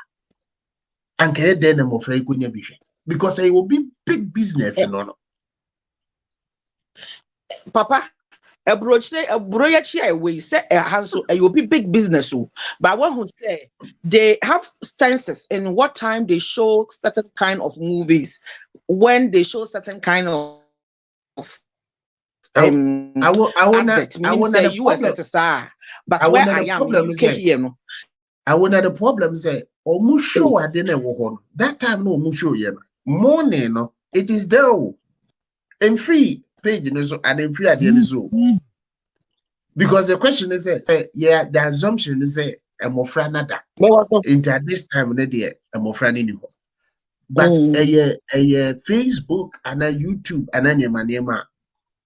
S3: anka ye de ne mofre ikonya bihwe because it will be big business no
S4: Papa ebroyachi away say hanso it will be big business but one who say they have stances in what time they show certain kind of movies when they show certain kind of
S3: I want
S4: say USSR but where I am in UK here no
S3: I want the problem say omu show ade na wo ho that time no omu show ye morning no it is there and free page no so and free ade no so because the question is say yeah the assumption is say emofra nada into this time na dey emofra ni ho but Facebook and YouTube and anyama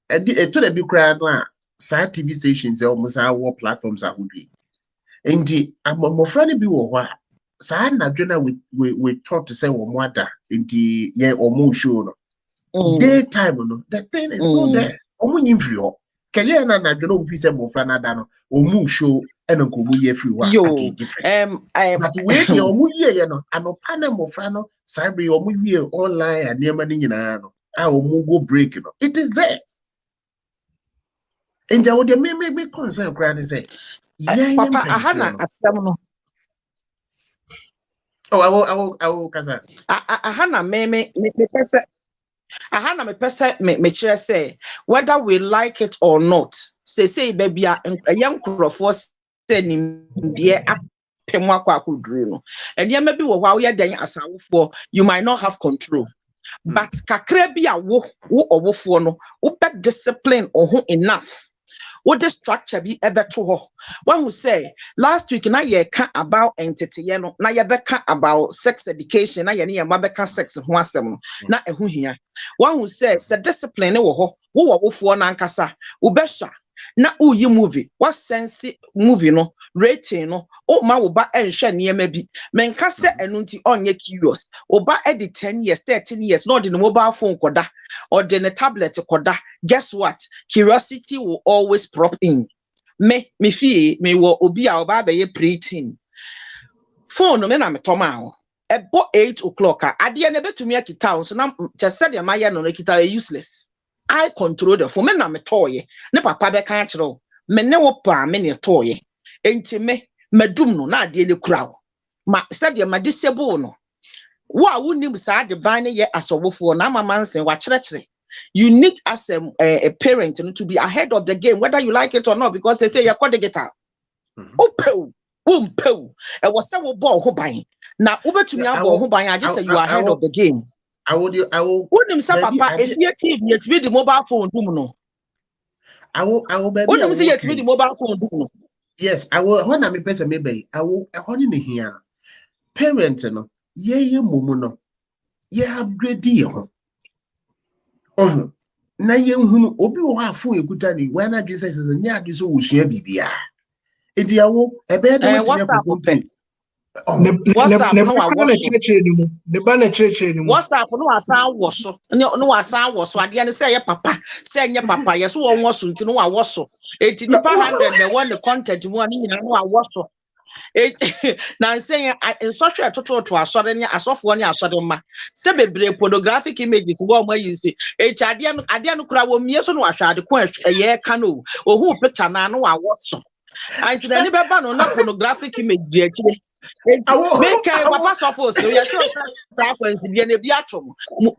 S3: and to the big crowd na side TV stations almost our platforms are would be Indeed, I'm a friend be what Sana Jonah we talk to say one mother in the year or more show. Daytime, no, the thing is still there. Omun in view. Kayana na Jono piece of Franadano or moon show and a Kubuye free different. But wait, your muye, no, and no panel mofrano, Sabri or muye online and near Maninano. I will go break it. It is there. And there would be concern, Granny say.
S4: Papa, Ahana Asamuno.
S3: Oh, I will, Casa.
S4: Ahana me person. Ahana me person me say whether we like it or not. Say baby a young crofo sending dear apemwa kwa kudru. And yeah maybe while you're then asawufo you might not have control. But kakre bi a wo owofo no wo be discipline or enough. What the structure be ever to her? One who say last week na ye can about entity no na ye beka about sex education na ye ne mabeka sex ho asem na ehu hia. One who says the discipline wo ho wo wofo na nkasa wo behwa na uyi movie what sense movie no rating no o ma wo ba enhwe niema bi menka se enu nti onye curious o ba e di 10 years 13 years no the mobile phone koda or the tablet koda. Guess what? Curiosity will always prop in. Me fie me wo obi a oba be ye preteen phone no me na me toma ebo 8 o'clock ade na betumi akita so na just de maye no akita useless. I control the phone me na me toye ne papa be kan kire me ne wo pa me ne toye enti me madum no na ade ne kura ma said ma disable no wo a wonim sa de ban ne ye asowofo na mama nsen wa kire. You need as a parent to be ahead of the game, whether you like it or not, because they say you're called the guitar. Oh, boom, pew. It was several ball who buying. Now, over to me, who buying. I just say you are ahead of the game.
S3: I will.
S4: Wouldn't say, Papa, if you're TV, yet with the mobile phone, no. I will, baby. Wouldn't say yet with the mobile phone, no.
S3: Yes, I will. When I'm a person, maybe I will. I want me here. Parent, no, ye, mumuno, ye upgrade deal. Na yenhunu obi wo afo ekuta ni when I just says nya ade so wosua bibia edi awo ebe de wetime kokontu
S4: WhatsApp no wa
S2: WhatsApp
S4: no asan wo so no asan wo so ade ne say ye papa say nye papa ye so wo so nti no wa wo so eti nipa 100 the one the content mu ani nyina no wa wo so na saying in social to asore ne asofo ne asore ma se bebre pornographic images wo ma use ade no kura wo mie so no ahwa ade ko ye ka no ohu picture na no wa wo so anti na ni beba no na pornographic image di akire make papa sofo so ye sure frequency bi na bi atwom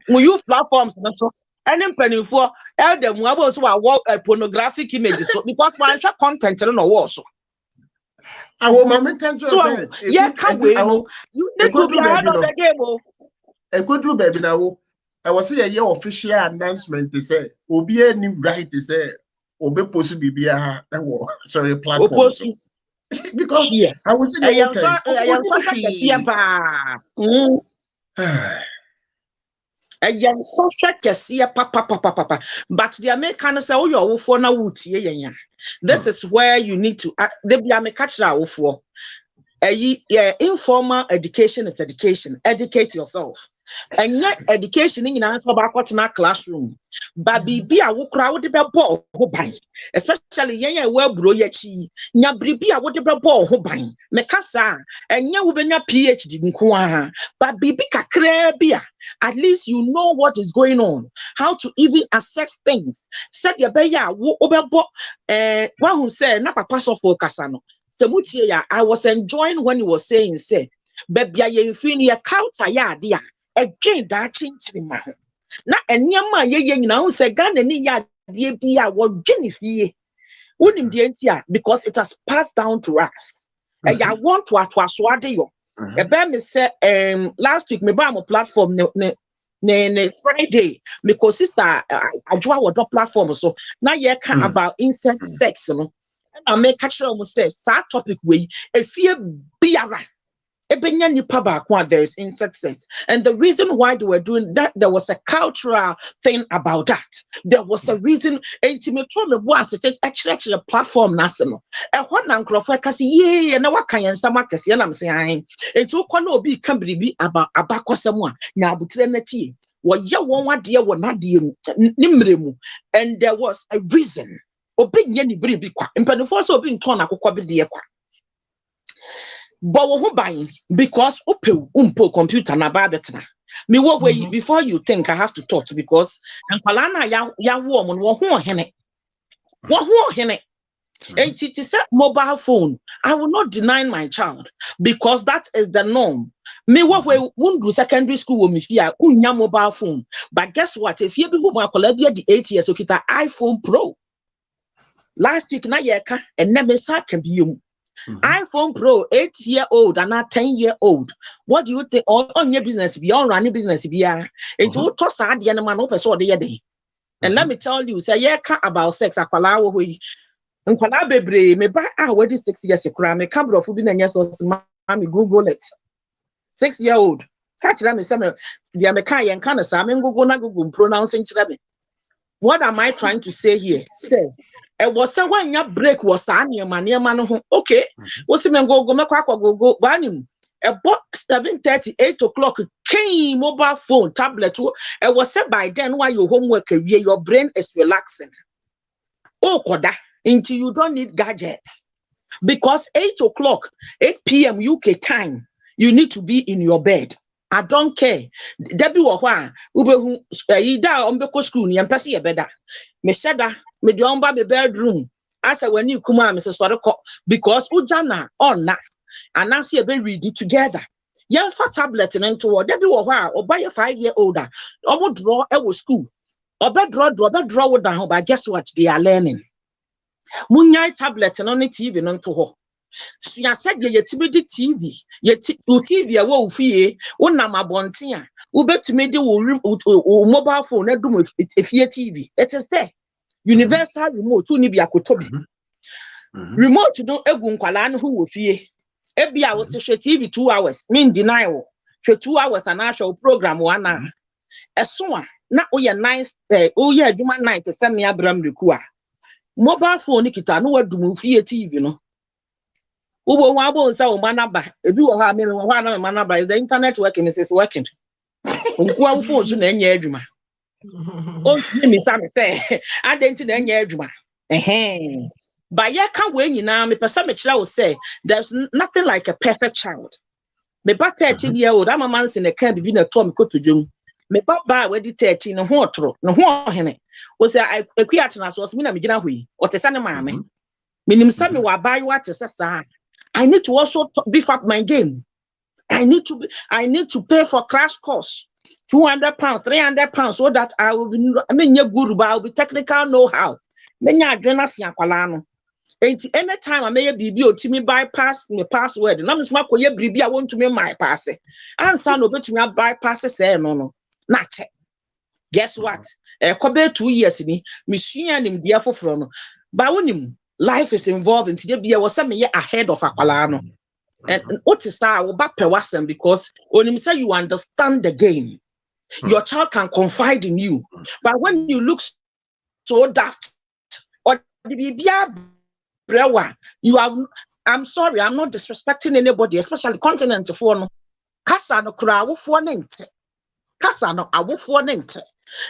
S4: mu use platforms na so any penifo elder mu abo so wa pornographic images so because one share content no wo so
S3: I will my mental
S4: so yeah can we you need to be ahead of the game oh
S3: a good do baby now I was say a year official announcement to say obi any right to say obe post bibia sorry platform so. Because yeah. I was in the
S4: papa. But the American say, oh, you're for now. This is where you need to. The catch that for. Informal education is education. Educate yourself. And yet education in answer back in our classroom. But be a crowd the ball who buy, especially young well bro yachi, nya bribi a would the ball who buy, Mekasa, and ya will be a PhD in Kuaha, but be big a crabia. At least you know what is going on, how to even assess things. Said your beya, one who said, Napa pass off for Casano. Semutia, I was enjoying when he was saying, say, Bebia, you feel your counter ya, dear. Again, that changed him. Na enyama ye na say Ghana ni ya die bia wo dwene fie wonim die ntia because it has passed down to us. I want to aswade yo. E be me say last week me ba mo platform ne Friday because sister adwa wo do platform so na ye kan about insect sex no na me catch am say that topic we efie biara there is insect sex. And the reason why they were doing that, there was a cultural thing about that. There was a reason. Intimate was to take actually a platform national. And what Uncle Kasi, yeah, and what can you say? I'm saying, it took one be can be about someone now, but tea. What you want, dear, what not dear, Nimremu. And there was a reason. Opinion, be quiet. And Penfoso being torn up, dear. But who buying because umpo computer na ba betna me what way before you think I have to talk because and palana ya woman wo ho hene and it is a mobile phone. I will not deny my child because that is the norm. Me what way won't do secondary school with me fear unya mobile phone. But guess what? If you be who my the 8 years okay that iPhone Pro last week na yeka and never can be you. iPhone Pro 8-year-old and not 10-year-old. What do you think on your business? Be on running business. Be it will toss out the animal open so the day. And let me tell you, say yeah, about sex. Akwala we nkwala bebre me ba already 6 years ekura me camera for be na so me Google it. 6-year-old. Catch them say me the American yan kind of say me Google na Google pronouncing chira me. What am I trying to say here? Say was a when your break was any man, okay. What's the man go banim? About 7:30, 8 o'clock came mobile phone, tablet. It was said by then while your homework your brain is relaxing. Oh, koda, until you don't need gadgets. Because 8 o'clock, 8 p.m. UK time, you need to be in your bed. I don't care. Debbie Wawa, Ube Ida Umbeko school, Yampasi Beda. Meshada, Mediomba the bedroom. As I when you come out, Mrs. Wadoko, because Ujana on na. And Nancy a be read it together. Young for tablet and into Debbie Wawa, or buy a 5-year-older, or would draw a school. Or bed draw with down, but guess what? They are learning. Munyai tablet and on the TV unto her. So I said, ye TV, ye TV, a wolf fee, one nama bontia, who bet to me the mobile phone, and do with if ye TV. It is there. Universal remote, to Nibia Kotobi. Remote to know Egun Kwalan who will fear. Every hour, TV 2 hours, mean denial. For 2 hours, an actual program 1 hour. As soon na oye nice oye adwuma night se me abram reku a mobile phone kita no wadum fie TV no wo bo ho abo nsa o manaba ebi wo ha me ho na manaba is the internet working is working nku am phone so na enya adwuma o me sa me say adenti na enya adwuma ba ye ka we nyina me pesa me kira wo say there's nothing like a perfect child me ba 13-year-old am man se ne kan bibi na to me kotodwom me baba we di 13 no ho otro no ho hene wo say akuatena so me na me gina hoi o te sa ne maame minim sa me wa bayo ate sa I need to also beef up my game. I need to pay for crash course, £200, £300, so that I will be. I mean, you good, but I'll be technical know-how. Many adrenas yakwalano. Anytime I may be to me bypass my password. And I'm smart for your baby. I want to make my pass. And son of it to me bypass say no. Not guess what? Kobe 2 years me and him dear for from. But when him. Life is involved in today. Be was some year ahead of Aqualano. And what is that? Well, back pewasem because when him say you understand the game, your child can confide in you. But when you look so daft or you have, I'm sorry, I'm not disrespecting anybody, especially continent for no. Kasa no kura awofo nente. Kasa no awofo nente.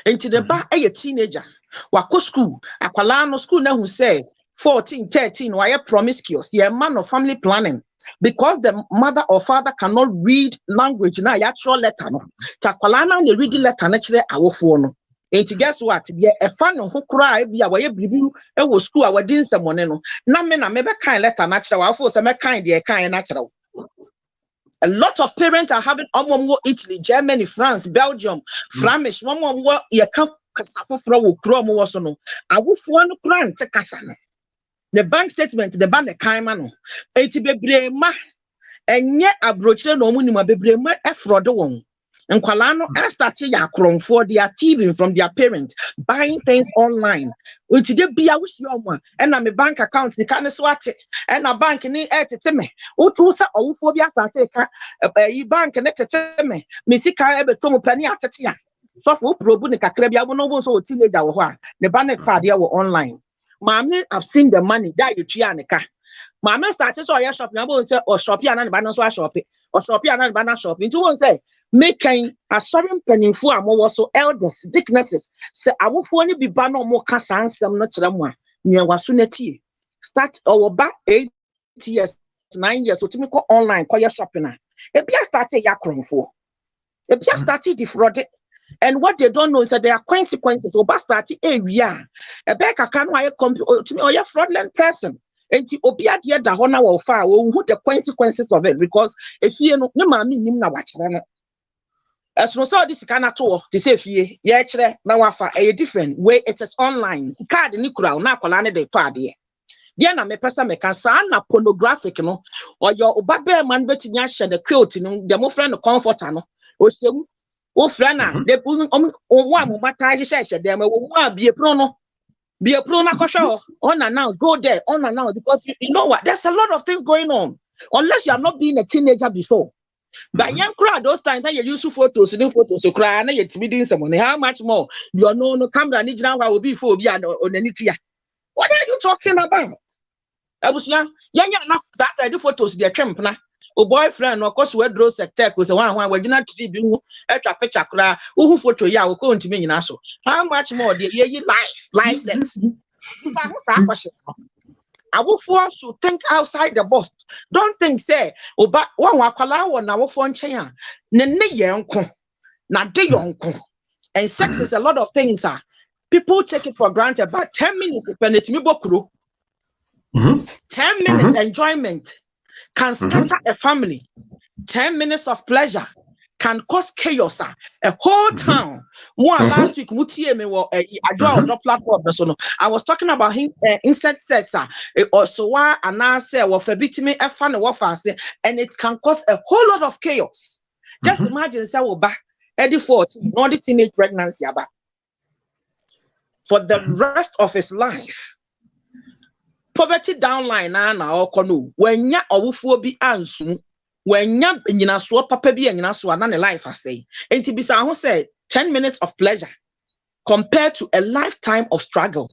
S4: Into the ba a teenager. Wako school, Aqualano school na who say 14, 13, why promiscuous? You're a man of family planning. Because the mother or father cannot read language now, actual letter. No. Chakwalana and read the letter naturally our phone. And guess what? A fan who cry be away review was school our din someone. No, Namena maybe kind letter natural, for some kind, dear kind natural. A lot of parents are having Italy, Germany, France, Belgium, Flemish, one more you can't suffer from Chrome was no. I will phone grant to Casana. The bank statement, the bank kaimano. Eti bebrema enye abrochire no munima bebrema efrodo won. Nkwalano start ya kromfo they are thieving from their parents, buying things online. Eti de bia wusi omo and na me bank account ni ka ne so ate and na bank ni tete me. Otu sa owufo bia start ka yi bank ne tete me. Me sika ebeto mo pani atete ya. So for probu ne kakra bia bo no bo so teenager wo ho a ne bank card ya wo online. Mommy, I've seen the money that you chianica. Mamma started so I shop number say or shop and banner so shopping or shop and banner shopping. You won't say making a certain penny for a more so elders, dicknesses. Say I will only be banner more cassa and some not someone near Wasuneti. Start our back 8 years, 9 years, so to me call online, call your shopping. It be started yakron for. It just started defrauded. And what they don't know is that there are consequences. So, but start area. A baker can wire to me or your fraudulent person. And to opiate yet the honor or fire who the consequences of it because if you know no mammy nimna watch. As no so this can at all to say fee, yet now a different way it is online. Card in Nikura, now colane de party. Diana me person me can sana pornographic no or your obabe man betting yash the quilt in the more friend of comfort no or still. Oh, Frana, they put on one baptized session. There will be a prono kosho unannounced. Go there unannounced because you know what? There's a lot of things going on. Unless you have not been a teenager before. But young crowd, those times that you use photos, new photos, so cry and you're meeting someone. How much more? You are no camera, need now will be for on the nuclear. What are you talking about? I was young enough that I do photos, their tramp na. O boyfriend, of course, we draw sector was a one we did not to be extra picture cry, who photo ya will go into me in so. How much more, dear, life sex? If I was that question, I will force to think outside the box. Don't think, say, oh, but one wakala one our phone chain, Nene yanko, na de yonko. And sex is a lot of things, sir. People take it for granted, but 10 minutes, when it's me bokuru, 10 minutes enjoyment can scatter a family. 10 minutes of pleasure can cause chaos. A whole town. Last week, Mutie me I draw on the platform. I was talking about insect sex. Also, and I say, well, forbid me a fan of and it can cause a whole lot of chaos. Just imagine, say, well, back Eddie 14, not the teenage pregnancy, for the rest of his life. Poverty downline na okono when ya owufuo bi ansu when ya nyinaso papa bi nyinaso na ne life asay enti bisa ho say 10 minutes of pleasure compared to a lifetime of struggle.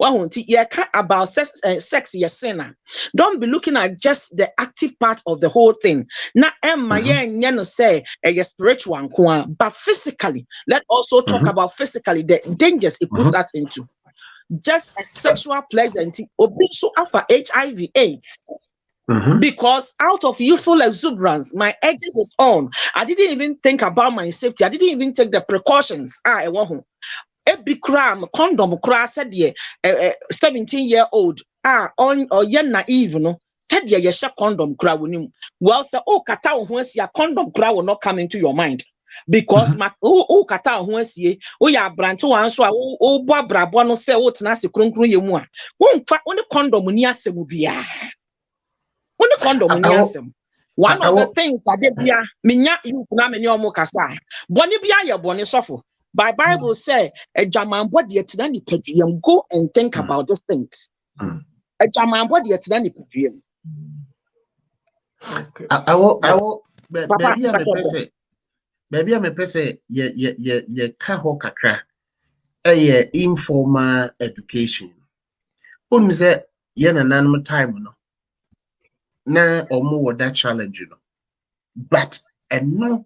S4: About sex yesena. Don't be looking at just the active part of the whole thing. Na say a spiritual but physically. Let's also talk about physically the dangers it puts us into. Just a sexual pleasure so after HIV/AIDS. Because out of youthful exuberance, my edges is on. I didn't even think about my safety. I didn't even take the precautions. Every crime, condom cry said 17-year-old on or yen naive no said ye share condom cry with him. Well, sir, kata once your condom cry will not come into your mind. Because my kata once ye ya brand to answer brabo no say tena se kronkron ye mu a wonfa woni condom ni asem bia woni condom ni asem. One of the things that they bia menya you na me ni omo kasa boni bia ye boni sofo. By Bible say a German body etinani pediem. Go and think about these things. A German body etinani pediem.
S3: I will maybe I'm a person ye kaho kakra informal education. Wouldn't say yen an animal time no na or more that challenge, but and no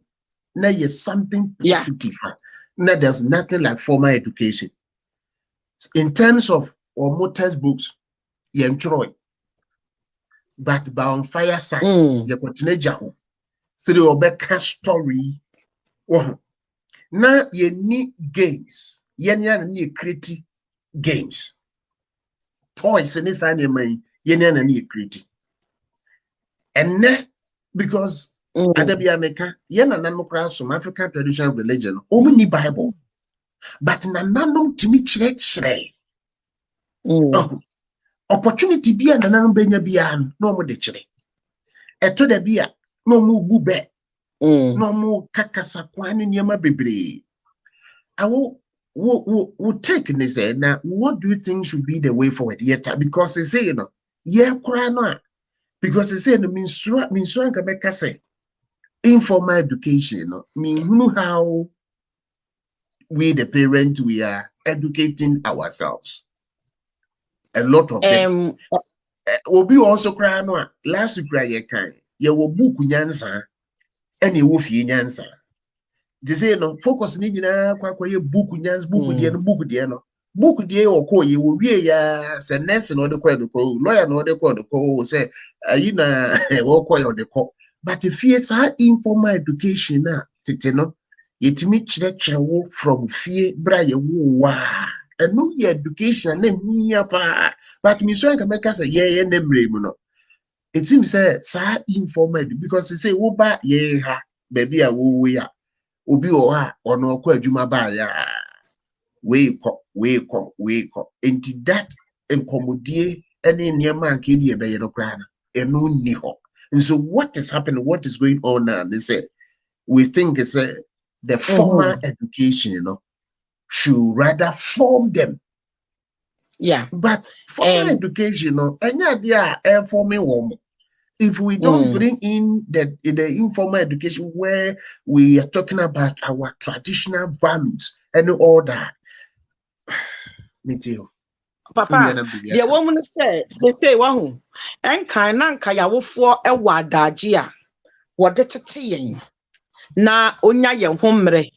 S3: na ye something positive. No, there's nothing like formal education. In terms of or more textbooks, you enjoy. But by on fire side, you continue jaho. So the Obeka story. Now you need games. You need creative games. Toys in this anime, you need creative. And then because Adabia Meka, Yena Namokra, some African traditional religion, only Bible. But Nananum Timmy Chere. Opportunity be and Nanum Benya Bian, no more de Chere. Eto de Bia, no more bube, no more Kakasakwani Yama Bibri. I will take this. Now, what do you think should be the way forward? Yet, because they say, Krana. Because they say, Minswan Kabeka say, informal education, how we the parents we are educating ourselves. A lot of them. Will be also crying last week cry you will book nyansa and you will fee nyansa. They say no focus ni kwa book nyans book dear or call you will be say nurse no the call lawyer no the call say walk the call. But if it's informal education now, it means that from fear, Brian, and no education, but Miss Wanka say, yeah, and them no. It seems that informal because they say, oh, but yeah, baby, I will we are, Obi or no, Juma Baya, wake up, and that incommodate any near man can be a better crown, and no niho. And so what is happening, what is going on now? They say, we think it's the formal education, should rather form them.
S4: Yeah.
S3: But formal education, and yeah, they are forming one. If we don't bring in the informal education where we are talking about our traditional values and all that, me too.
S4: Papa, the woman said, say, wahu, and kind kayawo for a wadajia. What the tea na onya ye homre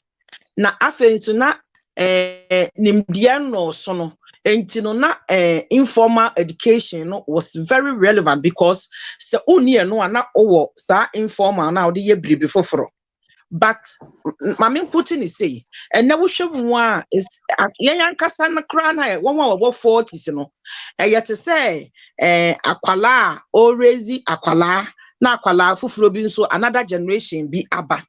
S4: na afensu na nimdia no so no enti no na informal education no was very relevant because se oni no ana owo sa informal na odi ye bribe foforo. But mama putting is say and na wo hwemu is yan kasa na kra na won wa wo 40s no yet say akwala already akwala na akwala fufuro bi nso another generation bi aba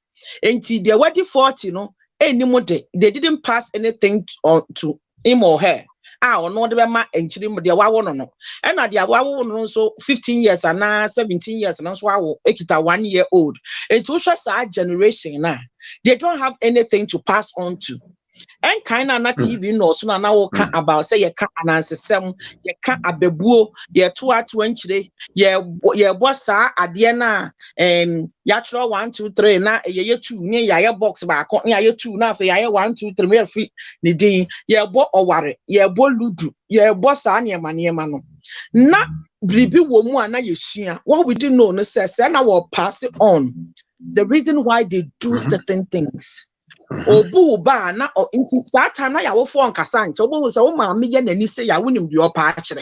S4: enti the wadi 40 no anymore they didn't pass anything to him or her no de be ma enchiri mo de wawo no and na de wawo no so 15 years and 17 years and so wawo ekita 1 year old enti wo hwe sa generation na they don't have anything to pass on to. And kind of na TV no so na wo ka about say ye ka anansesem ye ka abebuo ye to atwenchire ye bossa ade na ya tro 1 2 3 na ye 2 ne ya box ba ko ya 2 na fa ya 1 2 3 me fi ne din ye bo oware ye bo ludu ye bossa ne ma no na bribi wo mu ana ye sua what we didn't know no say na we pass it on the reason why they do certain things. Obu ba na inti sata na yawo fo nkasa nche obu se wo ma me ye nani se ya wonim de opa akire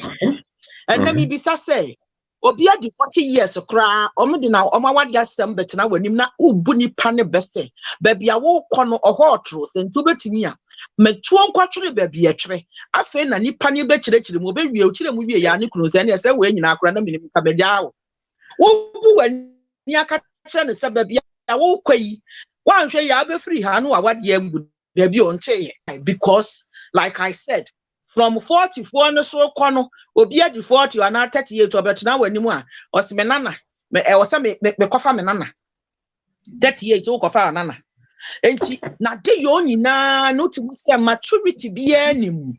S4: ena mi bisa say obi adi 40 years kra omde na omawade asem betena wanim na ubu nipa ne bese baby awo kɔ no ohotro sentu betimi a metuo nkwatwere baby atwere afi na nipa ne be kirekire mu obewie okire mu wie ya ne kunu se ne se we nyina akra na minim ka bedia wo bu wani aka kire ne se baby awo kwai one say ya be free ha no awade egbu there be on che because like I said from 44 no so kono obi adi 40 or na 38 obetena wanimu a osime nana me wose me kofa me nana 38 wo kofa nana enti na de yo nyina no to say maturity bi anim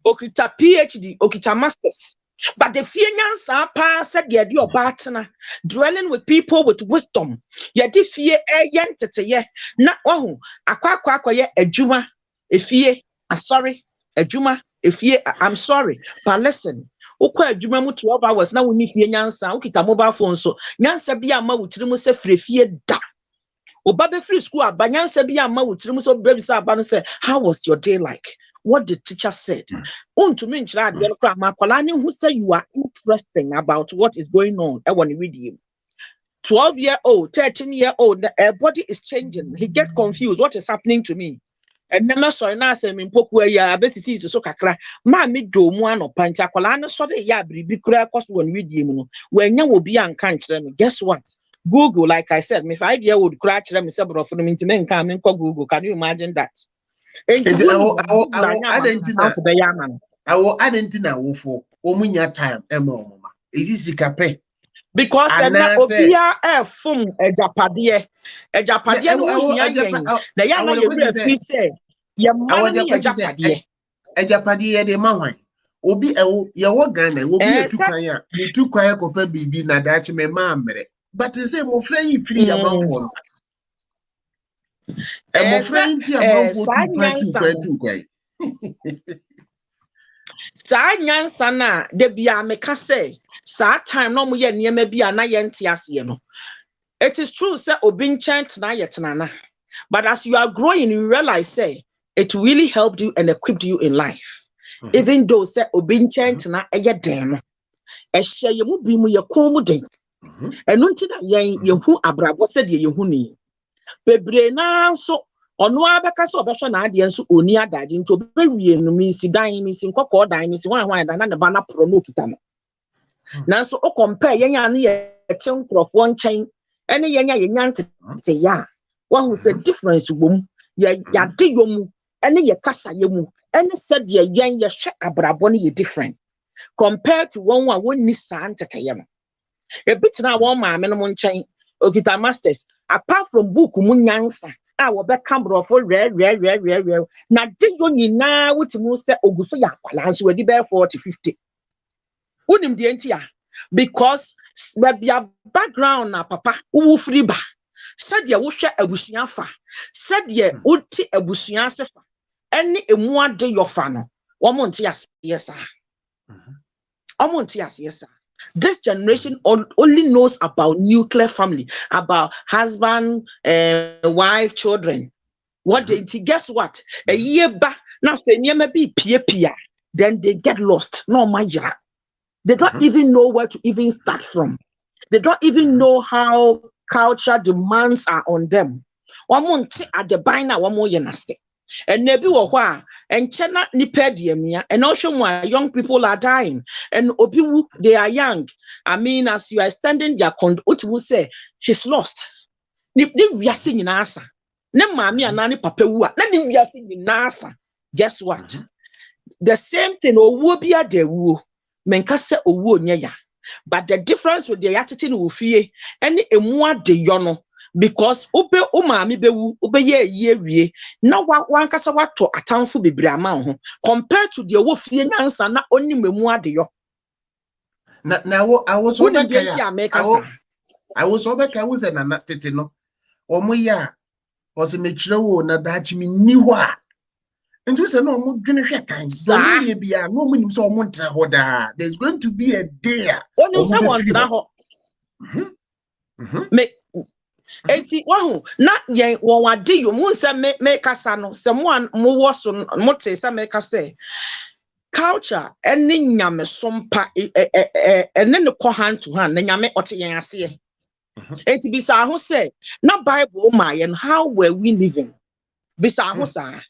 S4: okita PhD okita masters. But the fear nyansa pa said ye di obatena dwelling with people with wisdom. Ye di fear yentete ye na ohu akwa ye adwuma efie sorry adwuma efie I'm sorry but listen ukwa adwuma mu 12 hours na woni fie nyansa ukita mobile phone so nyansa bia ma wutiri mu se frefie da oba be free school aba nyansa bia ma wutiri mu so baby sa aba no say how was your day like. What the teacher said. Who say you are interesting about what is going on. I want to read him. 12-year-old, 13-year-old, the body is changing. He get confused. What is happening to me? And then I saw an answer in Poku ya besi so kakra. Ma me do mu ano pancha kwala na so de ya bribi kura cost when read him no. When you will be an can't guess what? Google, like I said, me 5-year-old cry me several for me to men come and call Google. Can you imagine that?
S3: I will add into for omunya time emo is this kape
S4: because na obia fum ejapade no hia yen na ya na ye free say ye man ni
S3: ejapade ye de manwan obi ye wo Ghana obi etukwan a ni tukwan kopa bibi na dachi me ma mere but say mo fra yi free ya manfo mo fra yi ti amanfo tukwan
S4: sa nyansa na de bia meka say sa time no mo ye niema bia na ye nte ase no. It is true say obi nchant na ye tenana, but as you are growing you realize say it really helped you and equipped you in life. Even though say obi nchant na eye den no e hye ye mu bi mu ye kon mu den eno nti na ye hu abrabo se de ye hu ni bebre na so ono abeka so obehwe na ade nso oni adaje nto bewie no mi si dan mi si nkokọ dan mi si wan dan na ba na pro no kita no na so o compare yenya no ye tenkrofo nchen ene yenya ntete ya wa hu se difference bom ya de yom ene ye kasa yemu ene said ye yen ye hwe abrabo no ye different compared to one wonni sa ntete ye no e bitina won ma me no nchen okita masters apart from book mu nyansa wo be cambrofo re na de yo nyina wutimu se oguso ya kwala nso wedi be 40 50 unim de ntia because your background na papa wo free ba said ye wo hwe abusua fa said ye uti abusua sefa ene emu ade yo fa no Yes, sir. This generation only knows about nuclear family, about husband, wife, children. What they guess what? A year back, now be pia, then they get lost. No, my they don't even know where to even start from. They don't even know how culture demands are on them. One month at the bina, one more yenasti. And nebi wa and chena nipediemia, and also more young people are dying. And obiwu, they are young. I mean, as you are standing their conduct, will say he's lost. We are singing asa. Ne mami anani papewua. Ne we are singing asa. Guess what? The same thing owo bia de wo. Menka se owo nya. But the difference with the attitude will fear any emua de yono because obe umami bewu obe ye now one kasa wato atamfo bebre ama ho compared to the wo fie nyansa na oni memua de yo.
S3: Now I was over I was over was an anatete no omo ya was a metro na dachimi niwa. And you say no more generation kind. No minimum so montra hoda. There's going to be a day.
S4: Only someone me enti wahu na yen won wade yo mu nse me kasa no someone mo wo so mo te se me kasa culture eni nyame sompa ene ne ko hand to hand na nyame ote yen ase enti bisa ho say na bible ma yen how were we living bisa ho sa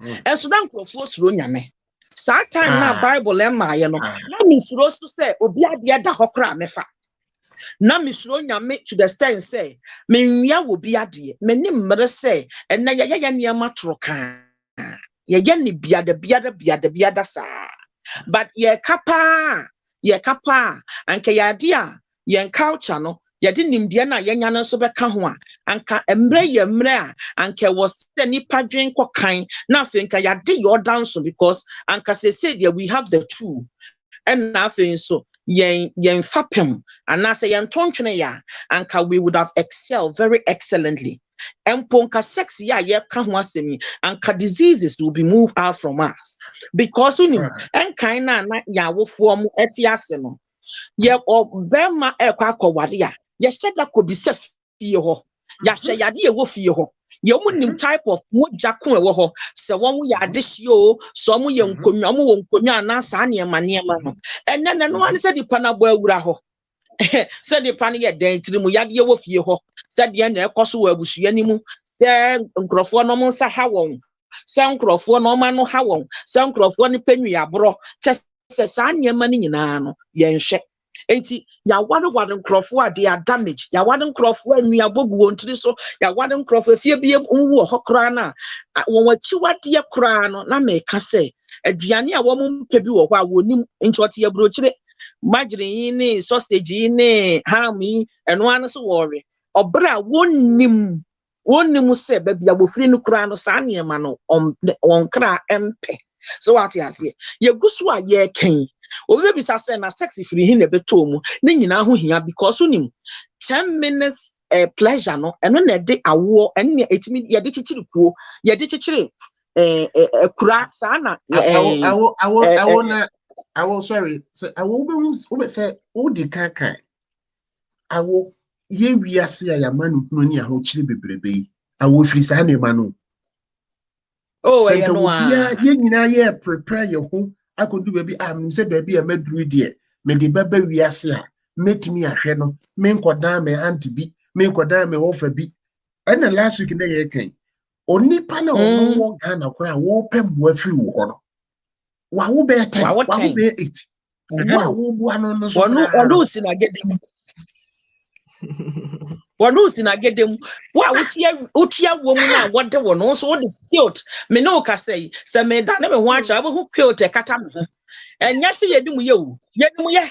S4: and so dan krofo suro nyame sa time na bible e ma yen no na mi suro so say obi ade da hokra mefa na misro nyame to the stand say me nwia wo bi ade me ni mmere say ena ya niam atoroka ya ni biada sa but ye kapa anka ya ade a ye culture no ye de nimdia na ye nya no so beka ho a anka emre a anka was nipa dwen kokan na afi anka ya de your dance because anka say there we have the two and nothing so yen fapem and na say yen tontwene ya anka we would have excelled very excellently emponka sex ya ye ka ho asemi anka diseases will be moved out from us because unim enkan na ya wofo mu etiase no ye obema ekwa akowade ya ye sheda ko bi se fie ho ya hwe yade ye wo fie ho ye omunim type of mojako ewo ho se wo ya adehio so mo ye nkonwa mo wo nkonwa na sa niema no enne no an se dipa na bo awura ho se dipa ne ye dan tiri mu yade ye wo fie ho se de na ekoso wo abusua ni mu se nkrofo no mo nsa ha won se nkrofo no ma no ha won se nkrofo ne panwi abro se sa niema ni nyina no ye nhwe enti ya wade nkrofo a they are damage ya wade nkrofo anu abogu wontiri so ya wade nkrofo fie biem nwu hokra na won wachi wade kra no na meka se aduane a wo mpe bi wo ho a wonim nti ote ya brochire magire ni sausage ni ham yi eno an so worry obra wonim se ba bia bofiri no kra no sa niema no on kra empe so what you say ye gusu a ye kan obi be say na sex free hin na beto mu na nyina ho hia because unim 10 minutes pleasure no eno na de awo eno na etimi ye de chichiri kuo ye de chichiri kura sana
S3: I will sorry so I will be say o di kan I will ye wiase ya manu no ni aho chiri bebrebe yi I will free sa na ma no
S4: oh ye no a
S3: ye nyina ye prepare your home akodu baby say baby a medru de me de baba wiase a metimi ahwe no me nkodan me anti bi me nkodan me wofa bi and the last week na ye kan onipa na ono wo Ghana kora wo pembo afiri wo ho no wa wo be 10 wa wo be 8 wa wo bu ano no so
S4: ono si na gedem wonu si na gedem wa utia wo mu na wode wo no so wode cute me no ka say se me da na me ho acha bo hu cute e kata me ho enya se yedim ye wu yedim ye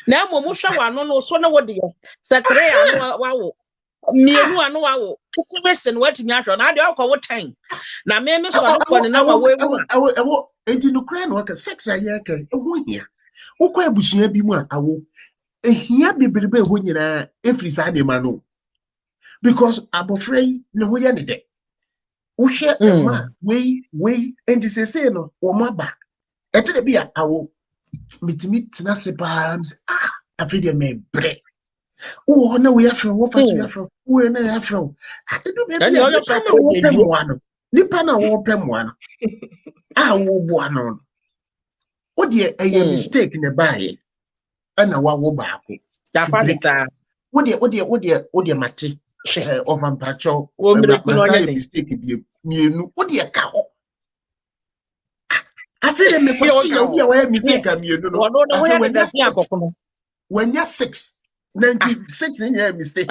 S4: na mo mu hwa wa no so na wode ye sekre ya wa wo mienu anu wa wo kukumese no watimi ahwe na ade akwa wo 10 na me so no ko na wa we mu
S3: awo enti no kra no ka sex aye ka ehu hia ukwa abusua bi mu a awo ehia bebrebe ho nyina efri sa de ma no because abofrey ne ho ye ne de wo hwe ma we enti sese no wo maba Ete be a awo meet na se palms I feel them me bre. Oh no we afro wo fa so afro wo na afro. Do me
S4: And
S3: be a
S4: you're
S3: nipa
S4: from
S3: na wo pɛ
S4: you.
S3: mo ano. Nipa na wo pɛ mo ano. Wo bo ano. O de a mistake ne bae. Ana wa wo baako.
S4: That part is
S3: Wo de mate. Of ampacho. Masai mistake bi mienu. Wo de ka ho. I feel them me kwa ki obi a wa mistake a mienu no. When you're 96 in your mistake.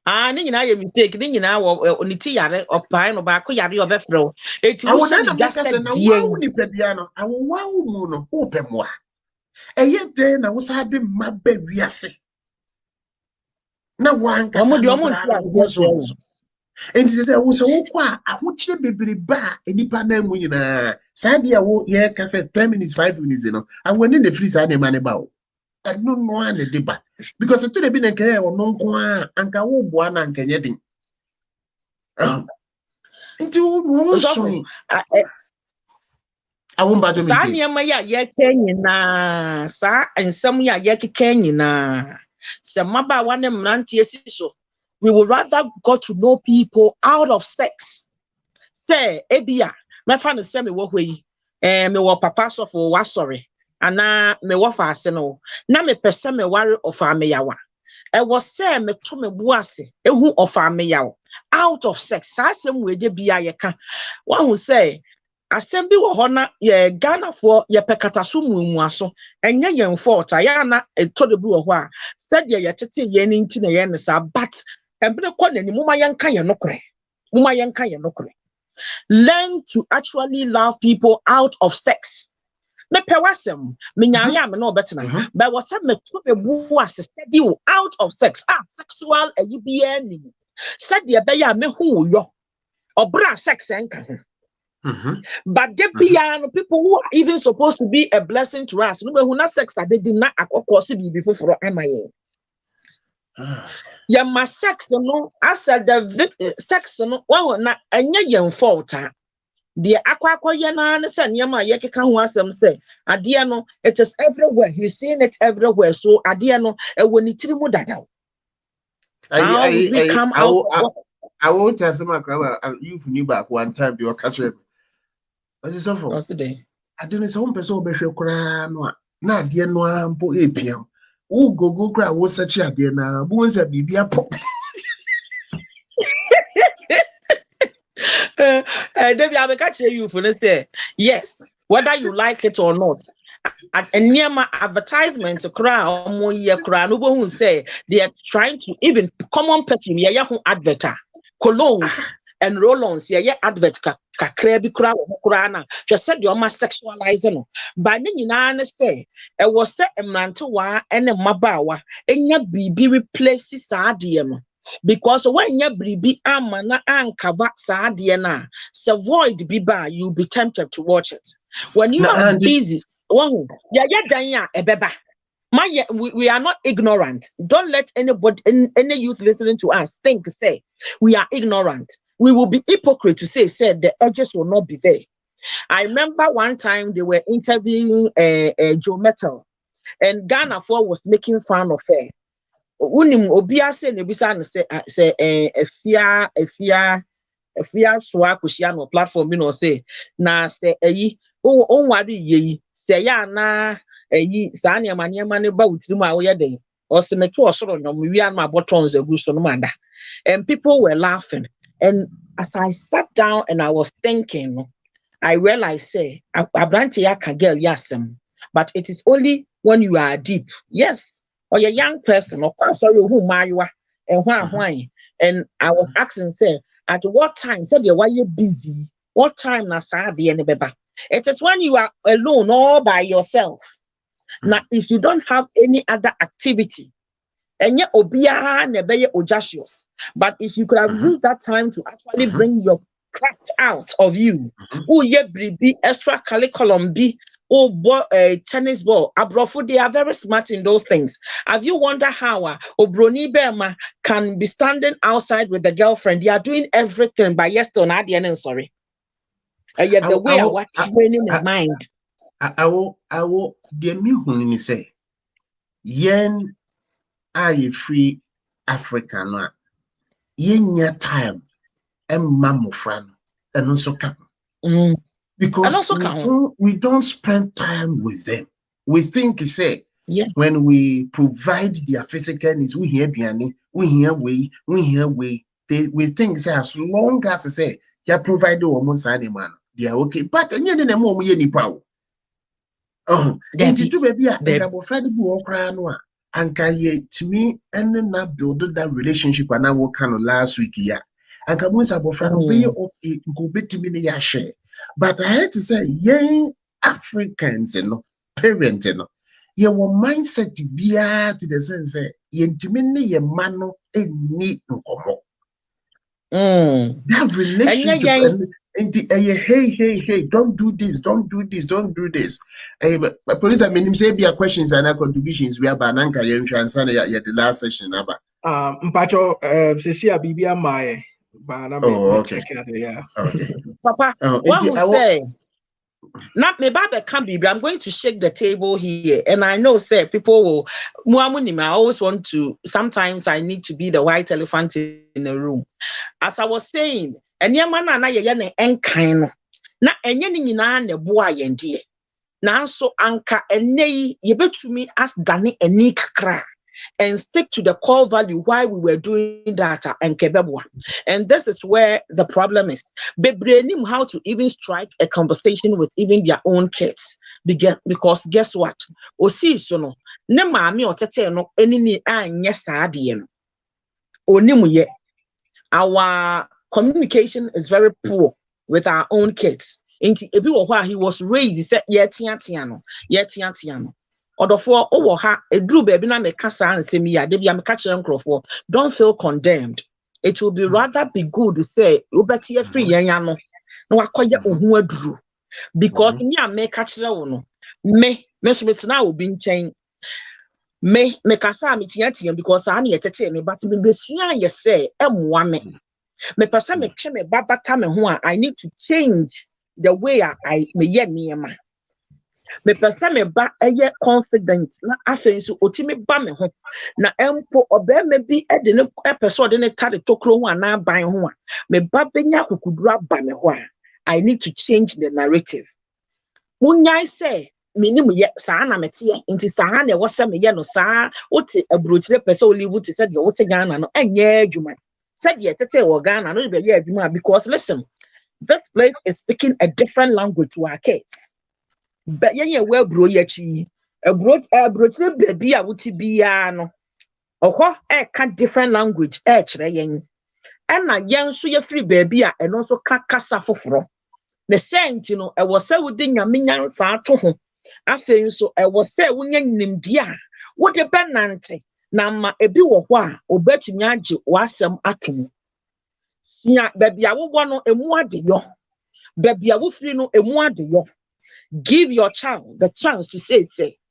S4: Ni nyina ye mistake ni nyina wo oniti yare opai no ba ko yare obefro eti
S3: wo
S4: wo
S3: se na
S4: se
S3: na wa ni pedua no awo wa mu no wo pe moa eye de na wo sa de mabba wiase na wa anka sa no so enti se wo se wo kwa ahokyere bebreba enipa na mu nyina sa de wo ye ka se 10 minutes 5 minutes no awo ni na free sa de mane ba wo no ane deba because to the be na nke wo no nko a anka wo boa na anka nye din nti wo so awon ba do me
S4: sa niam ya ye kenyina sa ensam ya ye kenyina se maba wa ne mrantie si so we would rather go to know people out of sex say ebia me fa no se me wo hwe me wo papa so for wa sorry ana me wo fa ase no na me pese me ware ofa me yawa e wo se me to me bu ase ehu ofa me yawo out of sex sa asem we de bia ye ka wa hu say asem bi wo ho na ye Ghana for ye pekataso muaso enye ye fault ya na to de bi wo ho a said ye tete ye ni nti na ye ne sa but embe ko na ni muma ye nka ye nokore learn to actually love people out of sex. Me pewasem me nyaaya me no betina but what me to be bu as steady out of sex sexual ayibia ni said ye be ya me hu yo obra sex enka but there be people who are even supposed to be a blessing to us no be hu na sex ade di na akokọ se bibi foforo amaye ya ma sex no as the sex no wa na enye ye fault the akwakoye na ne se niam a ye keka ho asem se ade no it is everywhere, he's seeing it everywhere, so ade no e woni tiri mu dadaw
S3: I won't tell some crab you've knew back one time you catch it. What's it for?
S4: What's the day?
S3: I don't know person be shekura no na ade no ampo epiam wo go kra wo search ade na bo nsa bibia pop.
S4: Debbie, I will catch you for this day. Yes, whether you like it or not. And near my advertisement to crown who say they are trying to even common perfume, adverta, colognes and roll-ons, advert kakrebi krana. Just said you're my sexualizing. But then you say it was set a mantua and a mabawa and your BB replaces ADM. Because when you be amana ancover sadiana, so void biba, you'll be tempted to watch it. When you are busy, we are not ignorant. Don't let anybody, any youth listening to us say we are ignorant. We will be hypocrite to say the edges will not be there. I remember one time they were interviewing Joe Metal, and Ghana 4 was making fun of her. Unim obia se ne bisa no se efia soa kushia no platform bi no se na se eyi onware yeyi se ya na eyi sa ne manema ne ba wutiri mu a wo ye den o se meto osoro nyom wi an ma botons agu so no manda, and people were laughing. And as I sat down and I was thinking, I realized say abranti ya ka girl yasem, but it is only when you are deep. Yes, or a young person, of course, or who Mariwa and why. And I was asking, say, at what time? Said, why you busy? What time na Saturday and beba? It is when you are alone all by yourself. Now, if you don't have any other activity, and yet obiya nebeye ojasios. But if you could have used that time to actually bring your craft out of you, oh ye be extra curriculum be. Oh, tennis ball. Abrofo, they are very smart in those things. Have you wondered how Obroni Berma can be standing outside with the girlfriend? They are doing everything by yes or not. Sorry. Yet the way I was training the mind.
S3: I will, dear me, who say, yen, I free Africa, no, yen your time, and mammo friend, and also come. Because we don't spend time with them. We think, say, when we provide their physical needs, we hear Biani, we hear way. We think, say, as long as say, you provide almost any man, they are okay. But and yet, in moment, any power. Oh, and to baby, and I will find the book and can ye to me and then not build that relationship and I will kind of last week. Yeah. And come with a friend obey go bit to me the share. But I had to say, young Africans, parents, your mindset to be to the sense that ye man need to come. That relationship and hey, don't do this. But police, I mean, say be questions and contributions. We have Bananka answer the last session about.
S2: Mpacho, Cecilia Bibia Mae.
S3: Okay.
S2: Yeah.
S3: Okay.
S4: Papa, what who say? Not me baba can be. I'm going to shake the table here, and I know, say people will. I always want to. Sometimes I need to be the white elephant in the room. As I was saying, and your man and I are enkaino. Na enye ni nyina na boa yendie. Nanso anka ene ye betumi as dane eni kakra and stick to the core value why we were doing that and kebebwa. And this is where the problem is. Bebrainim how to even strike a conversation with even their own kids. Because guess what? Osi so no ne maami otete no eni ni anye saade no. Onimu ye. Our communication is very poor with our own kids. Ebi wo ho he was raised say ye tia no odofo o wo ha eduru ba bi na me kasa ansem ya de bia me ka kire nkrofo don't feel condemned. It will be rather be good to say obeti free yan no na wakoye ohu aduru because me a me ka kire wo no me so metina obi nchen me kasa me tia because ana ye tete me but me besua ye say emwa me pesa me che me babata me ho a I need to change the way I me ye niema. Me pesa me ba eye confident na afen so otimi ba me ho na empo oba me bi e de ne epeso de ne tade tokro ho ana ban ho a me ba benya kokudura ba me ho a I need to change the narrative. Munyai say minim ye saa na mete nti saa na wo se me ye no saa wote abrochire pesa olive to said wote Ghana no enye adwuma said ye tete wo Ghana no be ye adwuma because listen, this place is speaking a different language to our kids. But ye well bro ye chi abrochire baby a wote bia no oho ka different language kire yen na yen so ye free baby a eno so ka kasa foforo the sent no e was say wudi nyame nyansa ato ho afen so e was say wunya nimdi a wode benante na ma ebi wo ho a obetumi age wasem atom nya baby a wo no emu ade yo baby a wo free no emu ade yo. Give your child the chance to say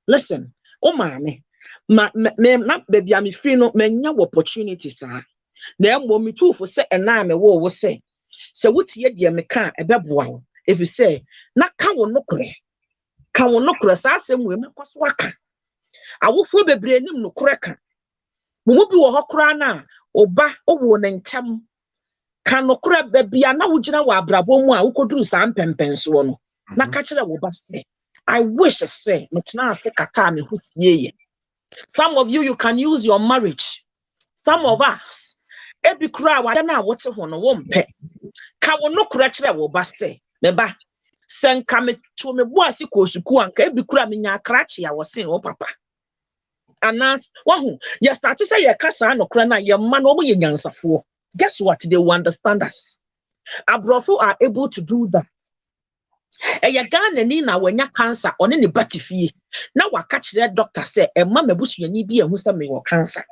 S4: listen oh mama na baby am free no menya opportunities na emmo me too for say na me wo say wotie de me ka ebeboa wo if you say na ka wo nokre sa asem we me kwaso aka awofo bebre nim nokre ka mo bi wo hokra na oba owo ne ntem ka nokre baby na wo gina wo abrabo mu a wo koduru sa mpempenso no na ka kire wo ba say I wish I say metna ase kaka me husie. Some of you can use your marriage. Some of us ebi kura wa na wote ho no wo mpe ka wo no kura kire wo ba say me ba senka me to me bo ase ko suku anka ebi kura me nya krache ya wo sen wo papa anas wahu ye start say ye kasa no kura na ye ma no mo ye nyansafo. Guess what? They will understand us. Abrofo are able to do that. Eya Ghana ni na wanya cancer one ne batifie na waka kire doctor say e ma mabusuani bi ehu say me wo cancer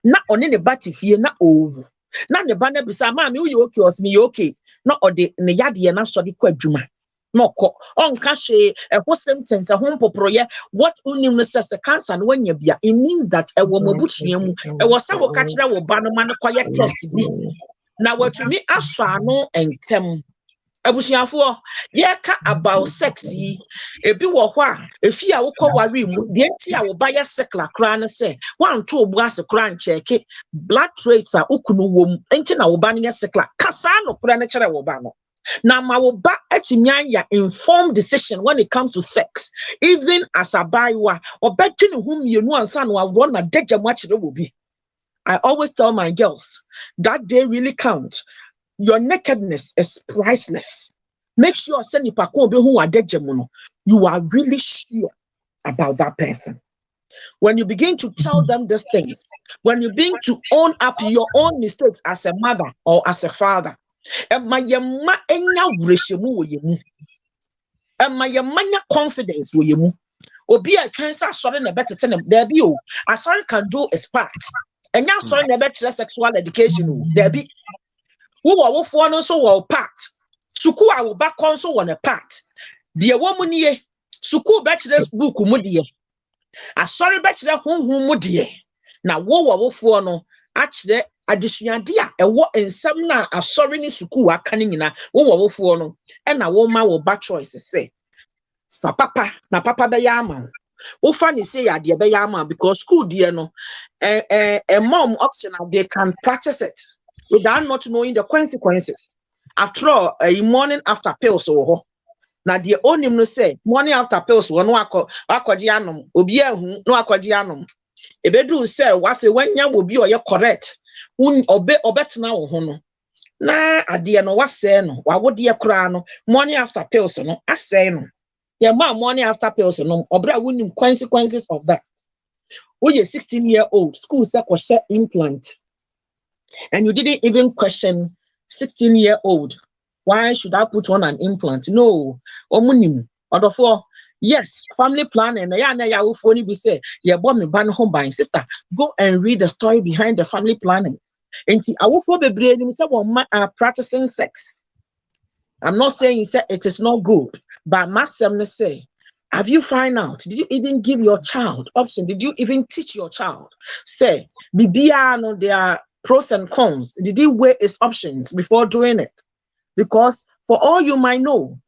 S4: na one ne batifie na owu na ne ba na bisa ma me uye okay os me okay na ode ne yade na so de kwa adwuma na okọ onka hwe ho symptoms ho mpoproye what unim no say cancer no wanya bia it means that e wo mabusuamu e wo say wo ka kire wo ba no ma no koye test bi na watumi aso ano entem abusuafo yɛka about sexy ebi wɔ hɔ a efi a wokɔ ware mu deɛ nti a wo ba yɛ sekla kra ne sɛ wanto obu ase kra nkyɛke blood rates a ukunu wom nti na wo ba ne yɛ sekla kasa no kra ne kyerɛ wo ba no na ma wo ba atimi anya informed decision when it comes to sex even as a baiwa obetwe ne ho mienu ansa no awro na dagya mu akyerɛ wo bi. I always tell my girls that day really counts. Your nakedness is priceless. Make sure you are really sure about that person. When you begin to tell them these things, when you begin to own up your own mistakes as a mother or as a father, confidence obi a transa sorry na better tell them there be o sorry can do is part and now sorry na better sexual education there be who wo for no so wo part suku a wo back on so one a part the woman ye suku bachelor's book mu de sorry bachelor honhum mu de na wo for no akyere adesuade a ewo ensam na asori ni suku aka ni nyina wo for no e na wo ma wo back choice say fa papa na papa be ya ama wo fa ni say ade be ya ama because school dear no a mom optional they can practice it without not knowing the consequences. After all, a morning after pills or now the only no say morning after pills no akwajianum obi ehu no akwajianum ebedu say wafe wanya will be or correct un obetna wo ho no na ade no wase no wa wode kra no morning after pills no asay no ya ma morning after pills no obra wunim consequences of that. We a 16-year-old school say kwose implant and you didn't even question 16-year-old. Why should I put on an implant? No. Omunim. Odofo. Yes, family planning. Ya ufoni be say, ya bought me ban home buying. Sister, go and read the story behind the family planning. And awufo bebre himself are practicing sex. I'm not saying it is not good, but Masem say, have you find out? Did you even give your child option? Did you even teach your child? Say, Bibiano, there are pros and cons. Did he weigh his options before doing it? Because for all you might know,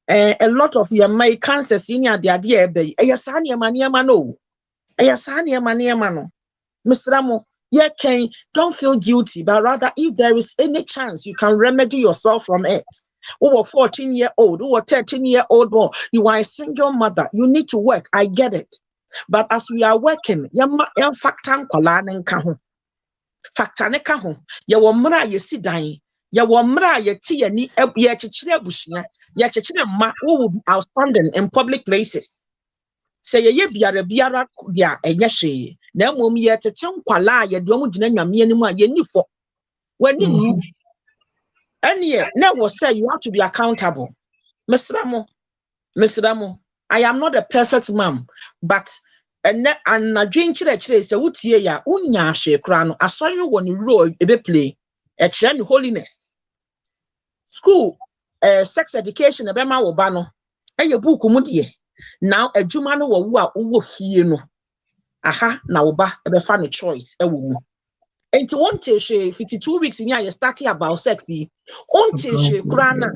S4: a lot of your my cancer senior the idea be ayasani maniamano. Ayasani maniamano. Mr. Ramo, yeah, don't feel guilty, but rather if there is any chance you can remedy yourself from it. Over 14-year-old, over 13-year-old boy, you are a single mother. You need to work. I get it. But as we are working, factor ne ka ho ye wo mra ye sidan ye wo mra ye ti ani ye chechire abushia ye chechire ma wo will be outstanding in public places say ye biara dia enye hwe na mom ye cheche nkwala ye de omu gina nyame ani mu a ye nifo wani mu anye na wo say you have to be accountable. Mr. Ramo, I am not a perfect mom, but and na dream chire say wutie ya unya hwe kra no asori woni role ebe play e kire ni holiness school sex education ebe ma wo ba no eye book mu de now adwuma no wo a wo fie no aha na wo ba ebe fa no choice e wo mu enti wonte hwe 52 weeks in you starting about sex wonte hwe kra na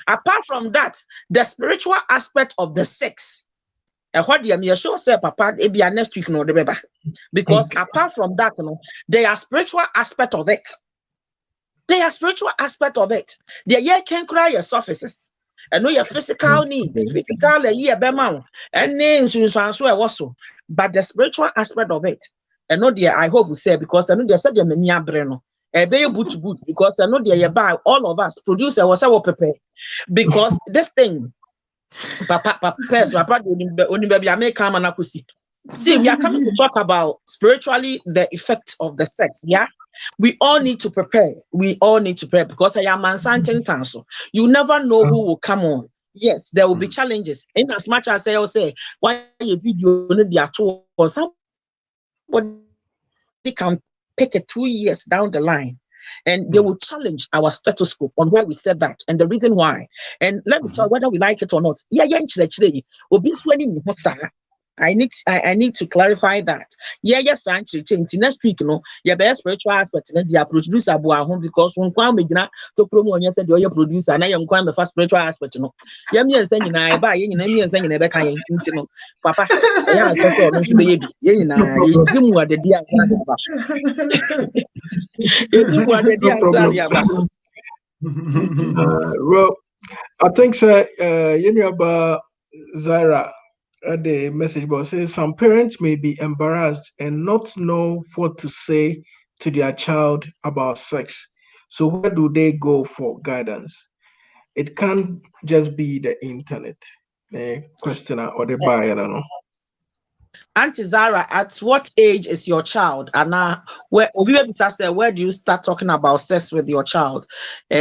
S4: apart from that the spiritual aspect of the sex. What do you sure say, Papa? Maybe next week, no, because apart from that, there are spiritual aspect of it. There are spiritual aspect of it. The year can cry your surfaces, and know your physical needs, physical and names also. But the spiritual aspect of it, and know dear, I hope you say because I know they said the mania breno. A very boot because I know they buy all of us producer was our prepare because this thing. Papa, only baby, I may come and akusi. See, we are coming to talk about spiritually the effect of the sex. Yeah, we all need to prepare. We all need to prepare because I am answering tanso. You never know who will come on. Yes, there will be challenges. In as much as I will say, why a video only be at all, or somebody can pick it 2 years down the line. And they will challenge our status quo on why we said that and the reason why. And let me tell you whether we like it or not. Yeah, I need to clarify that. Yeah, yes, actually, next week, your best spiritual aspect, they are producer home because one kwam megina to promo you said you're producer, and I am kwam the first spiritual aspect, Yeah, me and saying I buy you me and saying never can Papa. Yeah, that's all. Baby, you the dear. The
S2: No problem. Well, I think you know about Zara. The message box says some parents may be embarrassed and not know what to say to their child about sex. So where do they go for guidance? It can't just be the internet. Questioner or the buyer, I don't know.
S4: Auntie Zara, at what age is your child? And where do you start talking about sex with your child?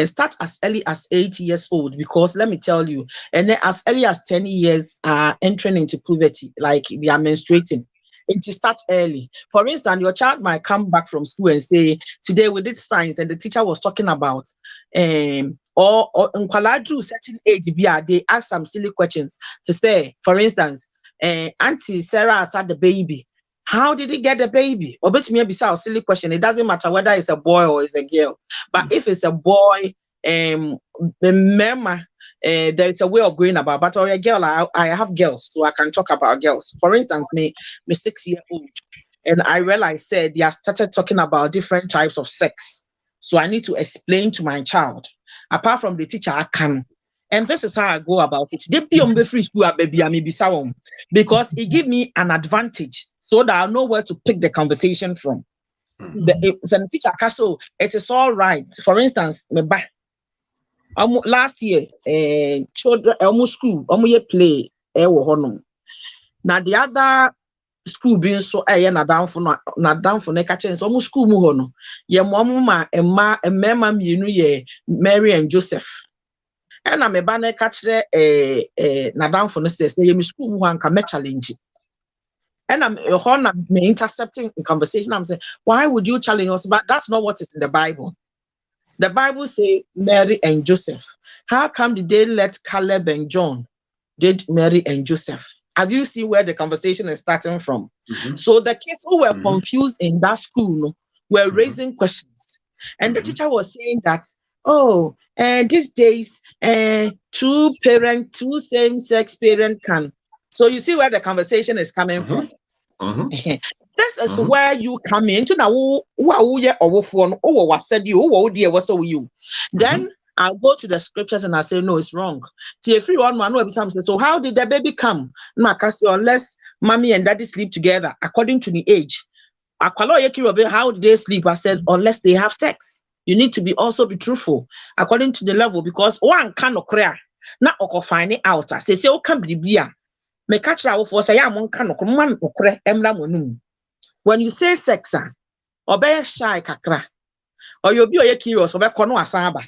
S4: Start as early as 8 years old, because let me tell you, and then as early as 10 years are entering into puberty, like they are menstruating. And to start early. For instance, your child might come back from school and say, today we did science and the teacher was talking about or in certain age, they ask some silly questions to say, for instance, Auntie Sarah has had the baby. How did he get the baby? Or bet me a silly question. It doesn't matter whether it's a boy or it's a girl. But if it's a boy, remember, there is a way of going about. But or a girl, I have girls, so I can talk about girls. For instance, me 6-year-old, and I realized they have started talking about different types of sex. So I need to explain to my child. Apart from the teacher, I can. And this is how I go about it. They be on the free school, baby, I may be sound because it gives me an advantage so that I know where to pick the conversation from. The teacher, so it is all right. For instance, last year, children, almost school, almost play, now the other school being so na down for catching almost school mu hono. Ye mama Emma ye Mary and Joseph. And I'm a banner catch na down for says ye school one can challenge. And I'm intercepting in conversation. I'm saying, why would you challenge us? But that's not what is in the Bible. The Bible say Mary and Joseph. How come did they let Caleb and John did Mary and Joseph? Have you seen where the conversation is starting from? So the kids who were confused in that school were raising questions. And the teacher was saying that, these days, two same-sex parent can. So you see where the conversation is coming from. This is where you come into now. Then I'll go to the scriptures and I say, no, it's wrong. So how did the baby come? Unless mommy and daddy sleep together according to the age. How did they sleep? I said, unless they have sex. You need to also be truthful according to the level, because one cannot cry. Not find it out. I say, oh, can be beer. Me catch out for say, when you say sex, or be shy kakra, or you'll be curious, or be kono asaba,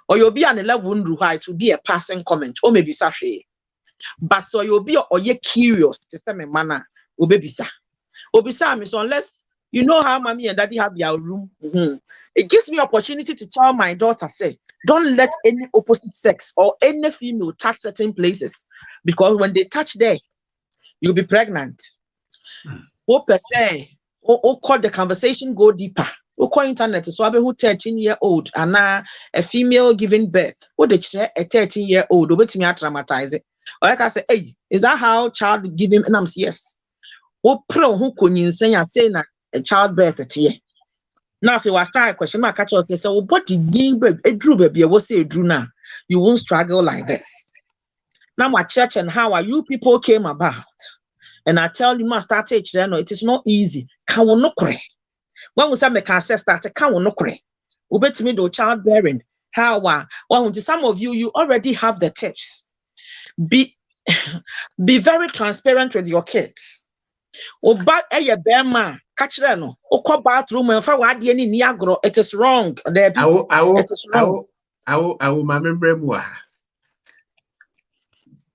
S4: or you'll be on a level to be a passing comment, or maybe sashay. But so you'll be or ye curious to say me manner, obebisa. Obisa me, so unless you know how mommy and daddy have their room. It gives me opportunity to tell my daughter, say, don't let any opposite sex or any female touch certain places, because when they touch there, you'll be pregnant. Call the conversation go deeper. Call internet so I be who 13-year-old and now a female giving birth. What the a 13-year-old over to me traumatize it. Or like I say, hey, is that how child giving? And I'm yes. What pro who couldn't say a childbirth at here. Now, if you was start question, my catch us say, so what did a drew baby? What say drew now? You won't struggle like this. Now, my church and how are you people came about? And I tell you, my start teach them, it is not easy. Can we not cry? When we say me can say start, can we not cry? We bet me do childbearing. How well, some of you already have the tips. Be very transparent with your kids. But a bear catch them. Bathroom and it is wrong.
S3: I will remember more.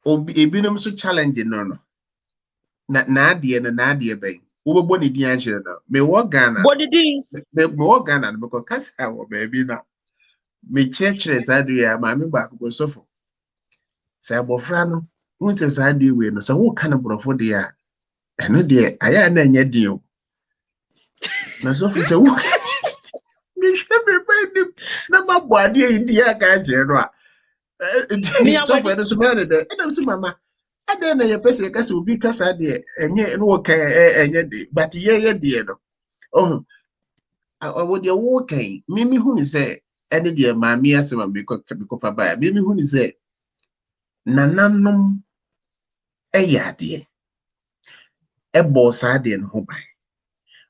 S3: Ebinum so challenging no. Nadia bay. Uboni diangelo. Me walk Ghana. Me walk Ghana because Casa or baby na. Me church resadria, my member go so for. Say Bofrano, what is I do with no so what kind of brofo dear? ɛno deɛ ayɛ na ɛnyɛ deal na sɔfo sɛ wo mehwɛ me ba nim na mabɔ adeɛ yi di aka akyerɛ no a sɔfo ɛno so mɛne dɛ ɛnam sɛ mama adɛn na yɛpɛ sɛ yɛka sɛ obi kasa deɛ ɛnyɛ no wɔka ɛnyɛ de but yɛyɛ deɛ no ɔwɔ deɛ wɔka yi mimi hu ne sɛ ɛne deɛ maame asɛm a mekɔfa baa mimi hu ne sɛ nananom ɛyɛ adeɛ ɛbɔ saa adeɛ no ho ban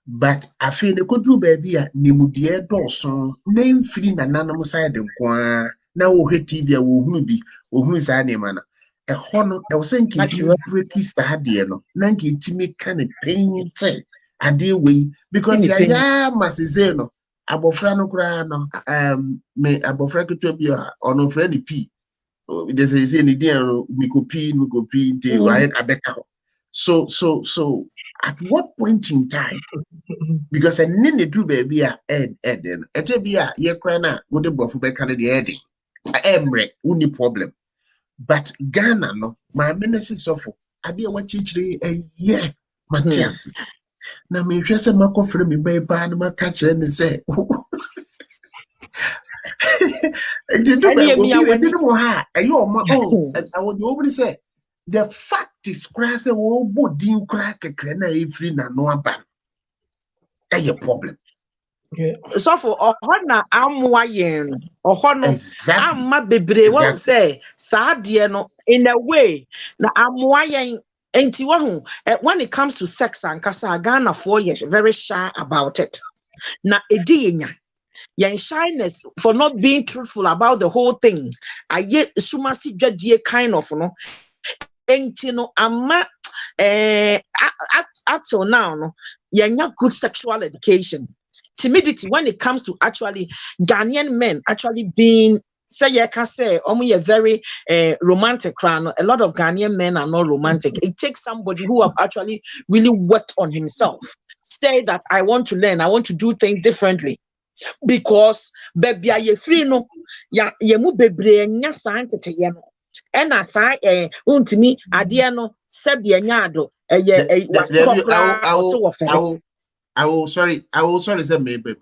S3: but afei ne koduru baabi a nimudeɛ dɔɔso na mfiri nananom side nko a na wɔhwɛ TV a wɔhunu bi wɔhunu saa nneɛma no ɛhɔ no ɛwɔ sɛ nketimi breaki saa adeɛ no na nketimi ka ne pɛnte adeɛ wei because yɛayɛ masese no abɔfra no koraa no me abɔfra ketewa bi a ɔno frɛ ne pii de sɛ ne din mikopi nti wayɛ abɛka hɔ so at what point in time because I need to do baby and then it be a year crana would the buff back on the heading emre only problem but Ghana no my ministers of I dear what you a year Matthias now me just a mark of me by ban my catcher and say I would already say the fact is crass and all boarding crack a crana if free na no ban a problem.
S4: So for Ohana Amwayen or Hono Amma Bebre won't say Sadiano in a way na Amwayen Antiwahu when it comes to sex and Casa Ghana 4 years very shy about it. Na Edinya. Your shyness for not being truthful about the whole thing. I yet sumasi judge kind of no. Entino amma up till now no you're not good sexual education. Timidity when it comes to actually Ghanaian men actually being say you can say you're very romantic. A lot of Ghanaian men are not romantic. It takes somebody who have actually really worked on himself. Say that I want to learn, I want to do things differently. Because baby are free no ya mu bebre nya saintete ye no e na sa untimi ade no sebia nyaado
S3: I will sorry say maybe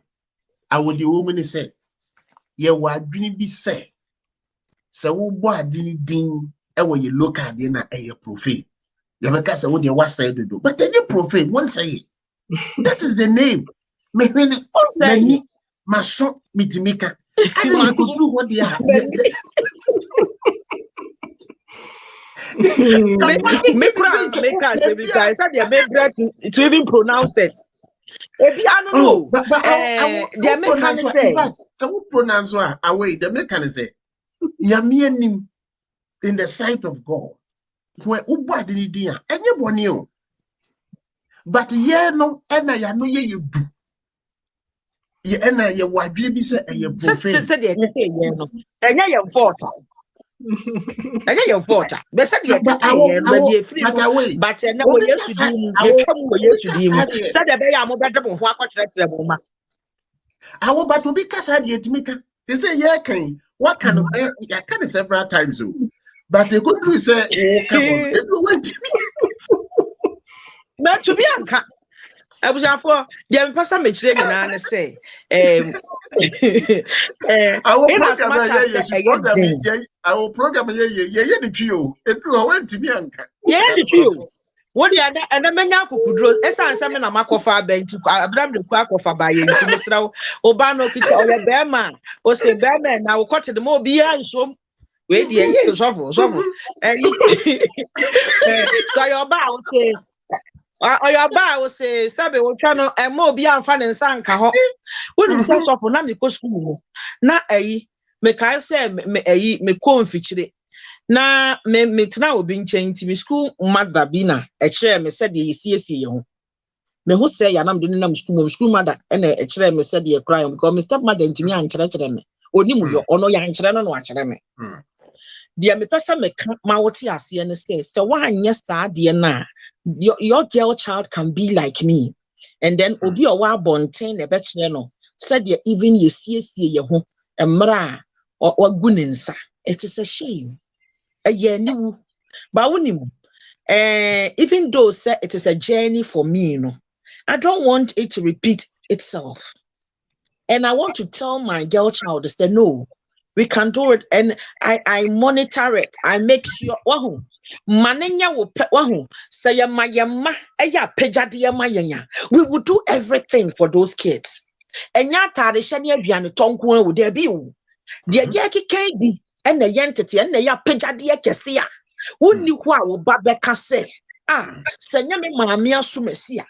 S3: I would the woman say ye wa adwini bi say se wo bo ade din e wo ye look at dey na e profane ye make say wo dey wa say do but any profane won't say it. That is the name me when Maso mitimika. I didn't go do what they are.
S4: To even pronounce it. I don't know.
S3: But I will pronounce away. The mechanism Yamianim in the sight of God. Where Uba didn't dear anyone knew. But yeah, no, and I know you do. Ye na ye wadwe bi se eye profane
S4: se de ye no enya ye fault enya ye fault be se de ye no be free but na wo yesu di ye twam wo yesu di se de be ya mo bede mo ho akọkyerẹ mo ma
S3: awo but obi kasa de etimika se ye kan what can I can several times but e go do say o ka bon e do want
S4: na to be anka Abusafo, the person me chire me na say
S3: our program ye the trio e do o want me anka
S4: ye the trio what the other and the menya akukudro esan se me na makofa bentu abram de kwa akofa ba ye nti mesra oba no kita o ye bema o se bema na wo kote de mo bi ya nsom we de ye sofo so your ba o say your ba will say, Sabe will channel and more be unfun and sanka ho. Wouldn't say so for Namiko school. Na me kai say me co feature. Na me now being changed to me school mother bina a chair me said ye see you. Me who say I'm doing them school mother and a chair me said ye cry because Mr. Mother to me and me. Onimu or no young children watch me. Dear me person me my what ya see and say, so why yes, dear na. Your girl child can be like me, and then obi or wa bonten a bachelor no said you even you see your home a mra or guninsa. It is a shame. A year new, but even though it is a journey for me, I don't want it to repeat itself. And I want to tell my girl child that no, we can do it. And I monitor it. I make sure. Manenya will say we will do everything for those kids. And tongue there be the can be and the entity and the pejadia kesia. Who knew what will Babeka say? Senya me mamia sumesia.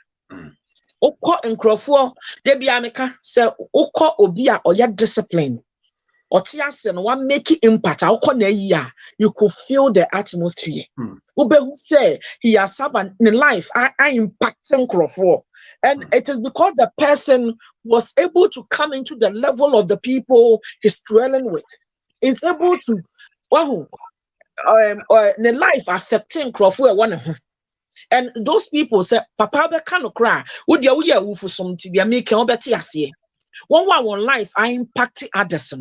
S4: Oko nkrofo de bia meka se oko obi a oya discipline otiase no wa make impact oko na yi a you could feel the atmosphere who say he has served in life I impact nkrofo, and it is because the person was able to come into the level of the people he's dwelling with, is able to the life affecting nkrofo one. And those people say, Papa be cannot cry. Would you woo for some to be making over TSC? One life, I impact others.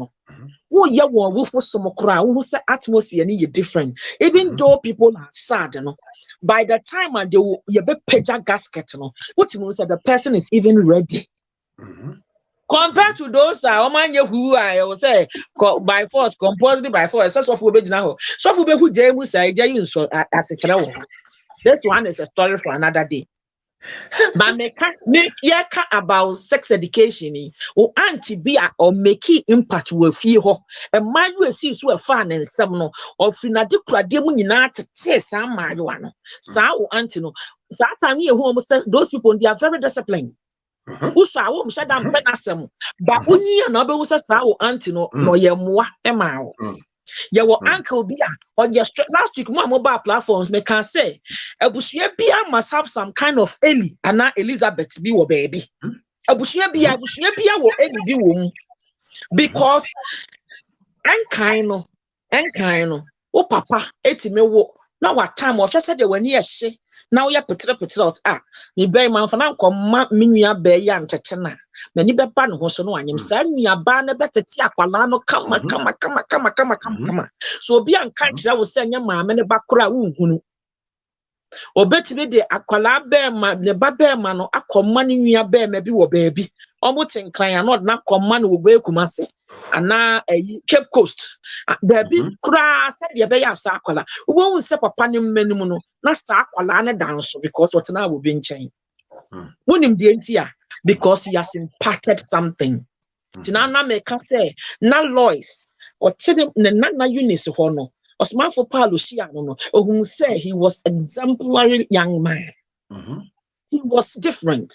S4: Who ya woo for some cry, who say atmosphere need different. Even though people are sad, by the time they will be peja gasket, what means that the person is even ready. Compared to those who I will say by force, compulsory by force, so for be now. So for be who James say, as a this one is a story for another day. But make about sex education. Or anti be or make impact with you. And my you see so fun and some or finadi cradimunina to test some marijuana. So antino. That time you home those people they are very disciplined. Usa won't shut down penasem. But when you another was a sow antino no ye moi emao. Your uncle Bia or your last week, more mobile platforms may can say, Abushia Bia must have some kind of Ellie and not Elizabeth be your baby. Abushia Bia will Ellie be womb because Enkaino, oh papa, 80 me wo. Now what time was just said when you say now you're petros me bay man for now come minia bay yan tetena. Many be ban who so no one send me a banner better tiaqualano come. So be uncountry, I will send your mamma and a bakura woo. Or better be the aquala bear man, the babear man or aqua money near bear maybe or baby. Almost inclined not command will wake kumase. And now a Cape Coast. There be crass at the bay of Sakola. Who won't step upon him menimuno, not Sakolana dance because what now will be in chain. Wouldn't him the because he has imparted something. Tinana make us say, na Lois, or Chidem Nana Unis Hono, or Smafo Paluciano, or whom say he was exemplary young man. He was different.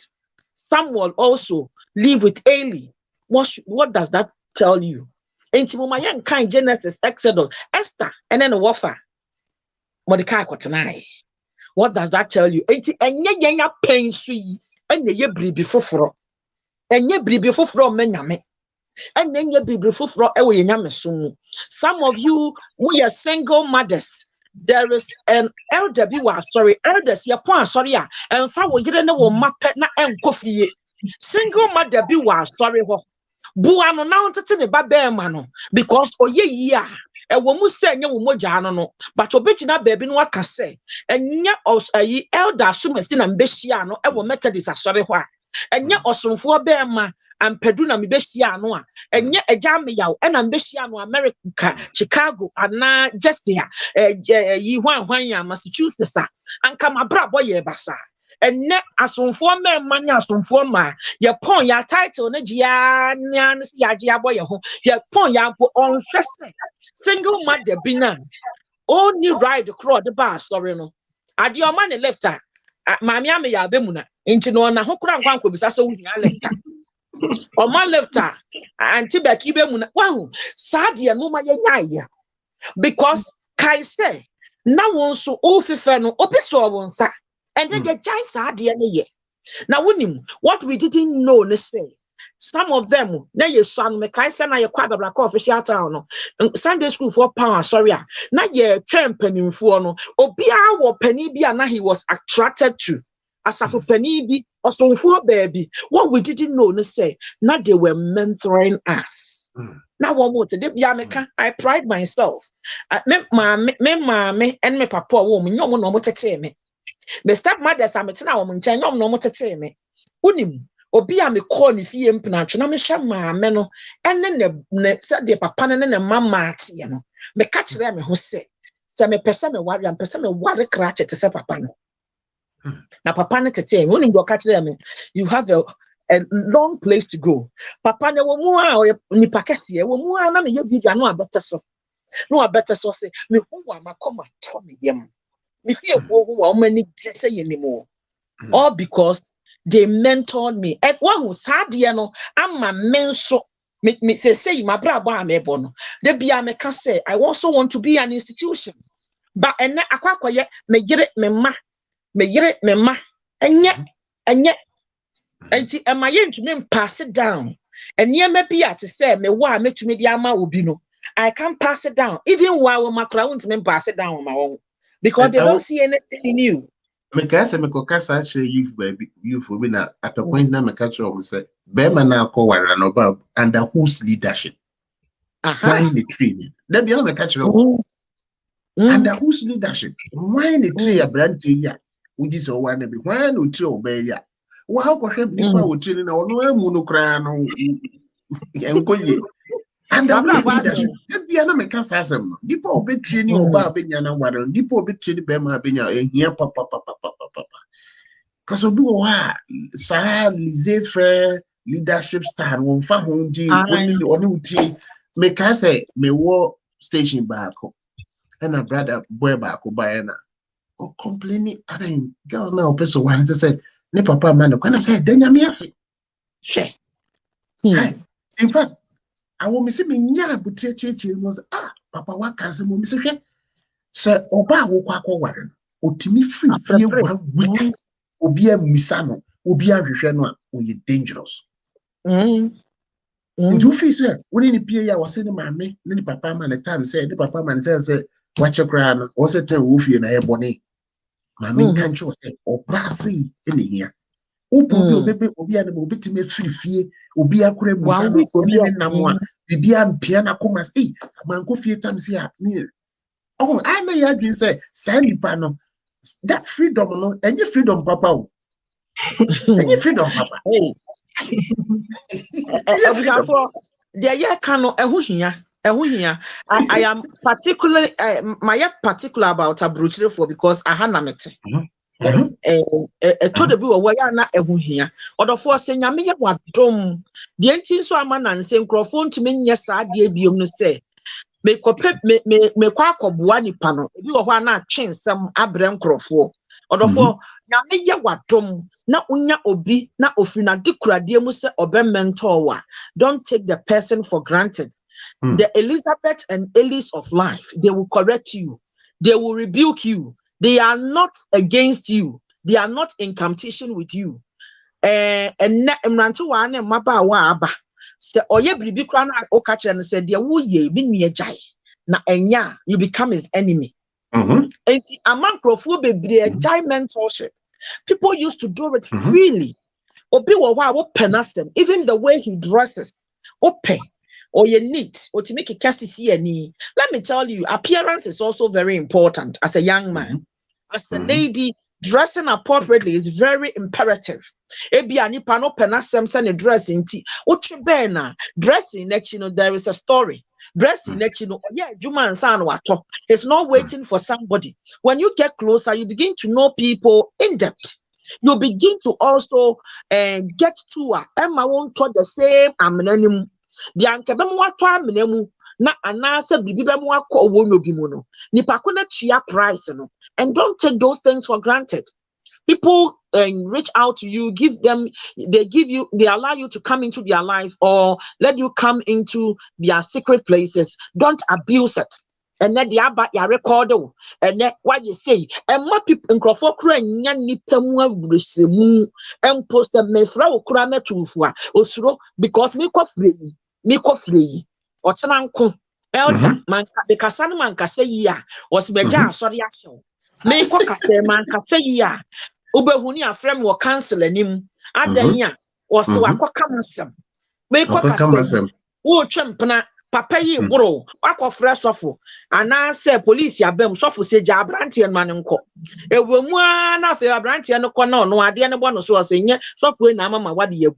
S4: Samuel also live with Eli. What does that tell you? Into my young kind Genesis, Exodus, Esther, and then a wafer. Mordecai Quatanai. What does that tell you? And ye pain sweet. And ye bribe fufro. And ye bribe fufro menyame. And then ye bribe fufro ewe nyame sumu. Some of you, we are single mothers. There is an elder elders ya point sorry ya. And fa wo yire na wo mapet na enkofiye. Single mother be wa sorry ho. Buano na ontete ne ba be ma no because oye yi a e wo mu se nye wo moja no but obegina baby no aka se enye osayi elder sumasi na mbehia no e wo Methodist asore ho a enye osomfo be ma ampedu na mbehia no a enye eja meyaw e na mbehia no America Chicago ana Jesia yi hwan ya Massachusetts a anka mabra boye basa. And net asomfo man asomfo ma ye pon ya title na gia nyan ya gia boy ho ye pon ya on hwese single mother bina only ride across the bar sorry no ade o man left a mami ame ya be mu na nti no na ho kura nkwan ko bisa so hu ya left o man left a anti back be mu na wow sad ye no ma ye nyaaya because kai say na won so o fefe no obi so won sa. And then the giants are the end. Now, what we didn't know, let's say, some of them, now your son, Mekaisa, na your quadra black official town, Sunday school for power, sorry, now your champion for no, Obia or Penibia, now he was attracted to, as a Penibi for baby. What we didn't know, they say, now they were mentoring us. Now one more today, I pride myself. Me mommy, and me papa woman, no one no more to me. Me stepmothers, I'm a tina woman, no more to me. Unim, obi a me call ni fie mpnacho na me hwe maame no ene ne said de papa ne ne mama atie no me ka kire me ho se me pese me ware am pese me ware krache te se papa no na papa ne tete me onim do ka kire me you have a long place to go papa ne wo mu a ni pakese wo mu a na me ye video no abete so se me hu wa makoma to me yem me fie wo hu wa o mani se ye ni mo all because they mentored me. And one who sad, I'm a menso. Me say my brother me bono. They be a me can say I also want to be an institution. But and akwa me yere me ma and yet and my yen to me pass it down. And ye me be to say me wa me to me the ama ubino. I can't pass it down. Even while my crown to me pass it down on my own. Because they don't see anything in you.
S3: Mekasa mekokasa actually youth will be na at a point na mekacho we say Bema na ko wara no ba under whose leadership why the training then be na mekacho under whose leadership why the tree a brand ya uji so one be why no tree obey ya wa how ko hwe nipa wo tree na ono emu no kra no enkoye under whose leadership then be na mekasa asem no nipa obe training oba abenya na wara nipa obe training Bema abenya ehia papa because we do leadership style won fa honji oni make I say me wo station back and a brother boy back by na o complaining I girl now person want to say ne papa man can I say denya me ase in fact I will miss me nya butie was papa wa kan se mo miss hwe se oba wo kwa ware otimi free fie 1 week Obia misano, Obia Rishano, or you dangerous. And you feel, sir, when in the PA was saying, Mammy, then papa man at time said, the papa man says, watch your crown, or set a woofy and a bonnet. Mammy can't show say, or brassy in the year. Opo baby, Obia will be to me free fee, Obia Crab, Namwa, the Bian piano comas, man go few times here near. Oh, I may have been say, Sandy Pano. That freedom, no, any freedom, Papa. Any freedom, Papa.
S4: I am particularly particular about a brutally for because I had namete. Told the boy, why are not a here? Or the force saying, I what drum. The ancient so a man and same microphone to me, yes, I did be able to say. Me kwako buani pano ebi wo hwa na twensem abrem krofo odofo na me ye wadom na unya obi na ofina dekurade mu se obe mentor wa don't take the person for granted. The Elizabeth and Ellis of life, they will correct you, they will rebuke you, they are not against you, they are not in competition with you. And mranto wa na maba wa aba se oye bribi kra na o ka kire no se de wo ye bi nua jai na enya you become his enemy. Enti amankrofo bebre jai mentorship. People used to do it freely. Obi wo wa wo penasem even the way he dresses open or you neat or to make a cassie any. Let me tell you, appearance is also very important as a young man. As a lady, dressing appropriately is very imperative. Ebi anipa no penasem send a dress inti. Uchi bena dressing next, there is a story. Dressing next, yeah, Juma and San Wato. It's not waiting for somebody. When you get closer, you begin to know people in depth. You begin to also get to Emma won't talk the same amenum. The ankebem wato amenemu na anase bibibem wako wonyo bimuno. Nipa kone chia price no. And don't take those things for granted. People reach out to you, they allow you to come into their life or let you come into their secret places. Don't abuse it. And then the about your record, and then what you say, and what people in Crawford and post a mefra krame to osuro because me free or tananko elder man the kasana man kase ya was beja sorry aso me ko kase man kase ya ubehuni afrem wo cancel anim Adanya was so aquacamasem. Make a who champana, papa ye bro, aqua fresh offo, and I say police ya bem, so for say Jabranti and Manunco. A woman of your branch and no corner, no idea, no one was saying, so for Namma, what do you?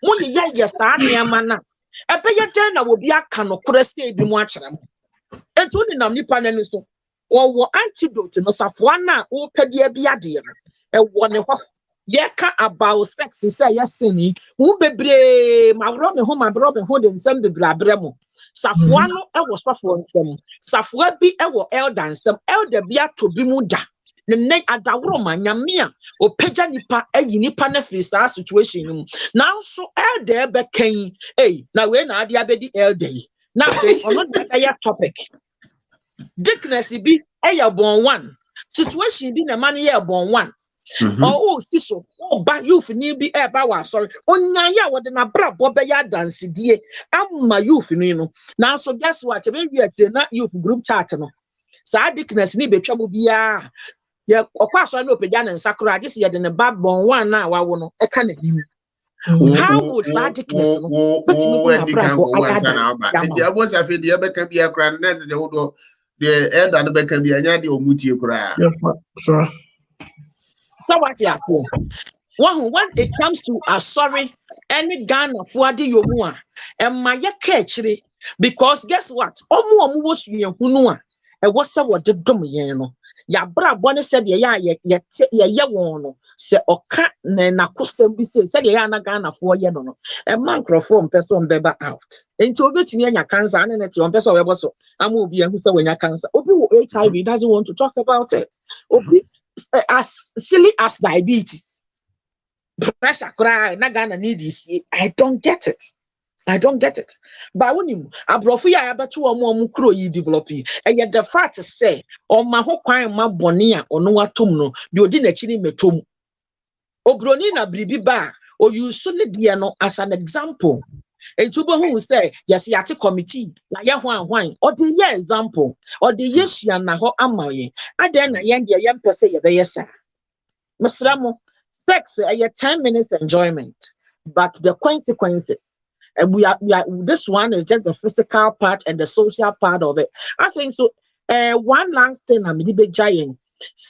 S4: Money, yes, mana. A payatena will be a cano, could have stayed in watch them. And only Namipan and so. Or antidote no safwana or pedia biadia. A one yeka about sex is a yasini, who bebre, my Robin Hood and some de grabremo. Safwano, I was suffering some. Safwa be our elder and some elder bia to be muda. The neck at the woman, Yamia, or Peja Nipa, a Nipa Nefisa situation. Now so elder became, now when I diabetes elder. Now, on not that topic. Dickness be a born one. Situation be the money born one. Oh, so but youth need be a bower. Sorry. Onya what in a bra bobaya dance dear. I'm my youth, Now, so guess what? Maybe it's not youth group chat. No, so I dickness need be trouble be yeah, of course I know Pejan and Sakura just yet in a bad born one now. I want a kind of you. How would sadness? But
S3: I was afraid the other can be a grand message. The end and the back can be a yadi or muti cry.
S2: Sir.
S4: So what you have for? When it comes to a sorry, any gun of what do you want? And my catchery, because guess what? Omo was you who and what's what the domiano. Ya bra bonne said ya wono se oka na kusem bi said ya na Ghana for ye no a microphone person beba out enti obetumi anya cancer and net on person we so am obi an say when ya cancer obi wo HIV doesn't want to talk about it obi as silly as diabetes pressure cry na Ghana need this. I don't get it. But when you abrofu ya abeto omo kro yi develop e ye the fact say o ma ho kwan ma bone a ono watom no de odi na chiri metom obroni na bribi ba o you so ne de no as an example entubo hu say yes yate committee na ye hwan o de ye example o de yesua na ho amaye aden na ye de ye mpese ye be yesa mesramo sex a 10 minutes enjoyment but the consequences. And we are this one is just the physical part and the social part of it. I think so. One last thing I'm big giant.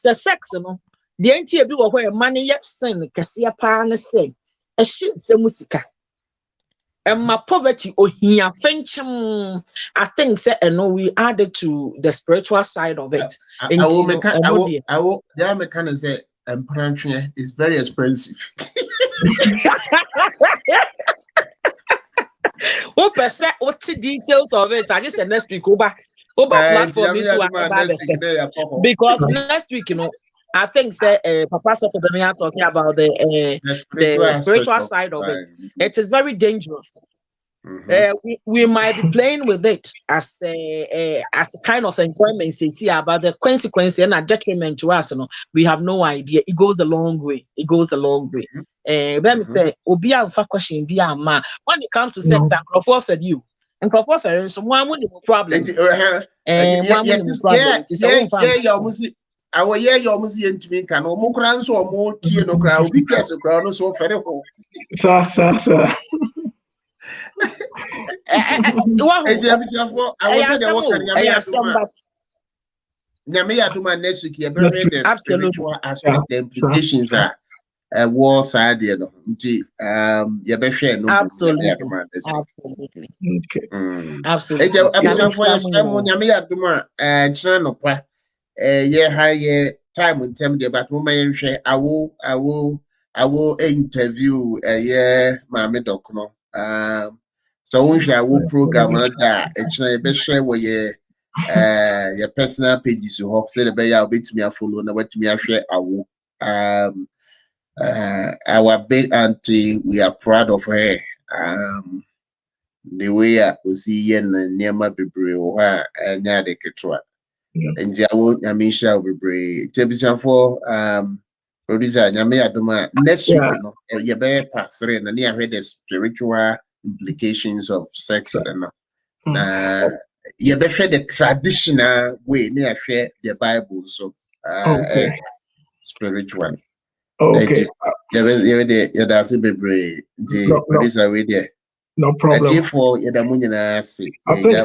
S4: The sex, the NTA be where money yet sin, Cassia Pan say, a shit the musica. And my poverty, here, I think, and we added to the spiritual side of it.
S3: I will, say, and is very expensive.
S4: What the details of it? I just said next week over platform is because next week, I think Papa said for me talking about the spiritual side of it. It is very dangerous. We might be playing with it as a kind of enjoyment, but the consequence and a detriment to us, we have no idea. It goes a long way. Let me say, Obia fa question be a man. When it comes to sex and Crawford for you, and Crawford for someone with no problem.
S3: Our year, you almost to me can almost grant so more tea no crowd because the crowd so very full.
S2: Sir.
S3: I was at the work. Namia to my next week, the spiritual aspect, the implications are war side, you absolutely. Absolutely. Time in terms but I will interview my doctor. So I will program that it's share where your personal pages you hope say the bay I'll be to me a follow and what me I share our big auntie, we are proud of her. The way I see and near my baby or and yeah they could try. And I will be brave. Television for producer Nyame Adoma next week, you better pass through and near the spiritual implications of sex and you better the traditional way near share the Bible so spiritually.
S2: Okay.
S3: That's a baby. The producer with you.
S2: No problem.
S3: For Yadamunina,
S2: I think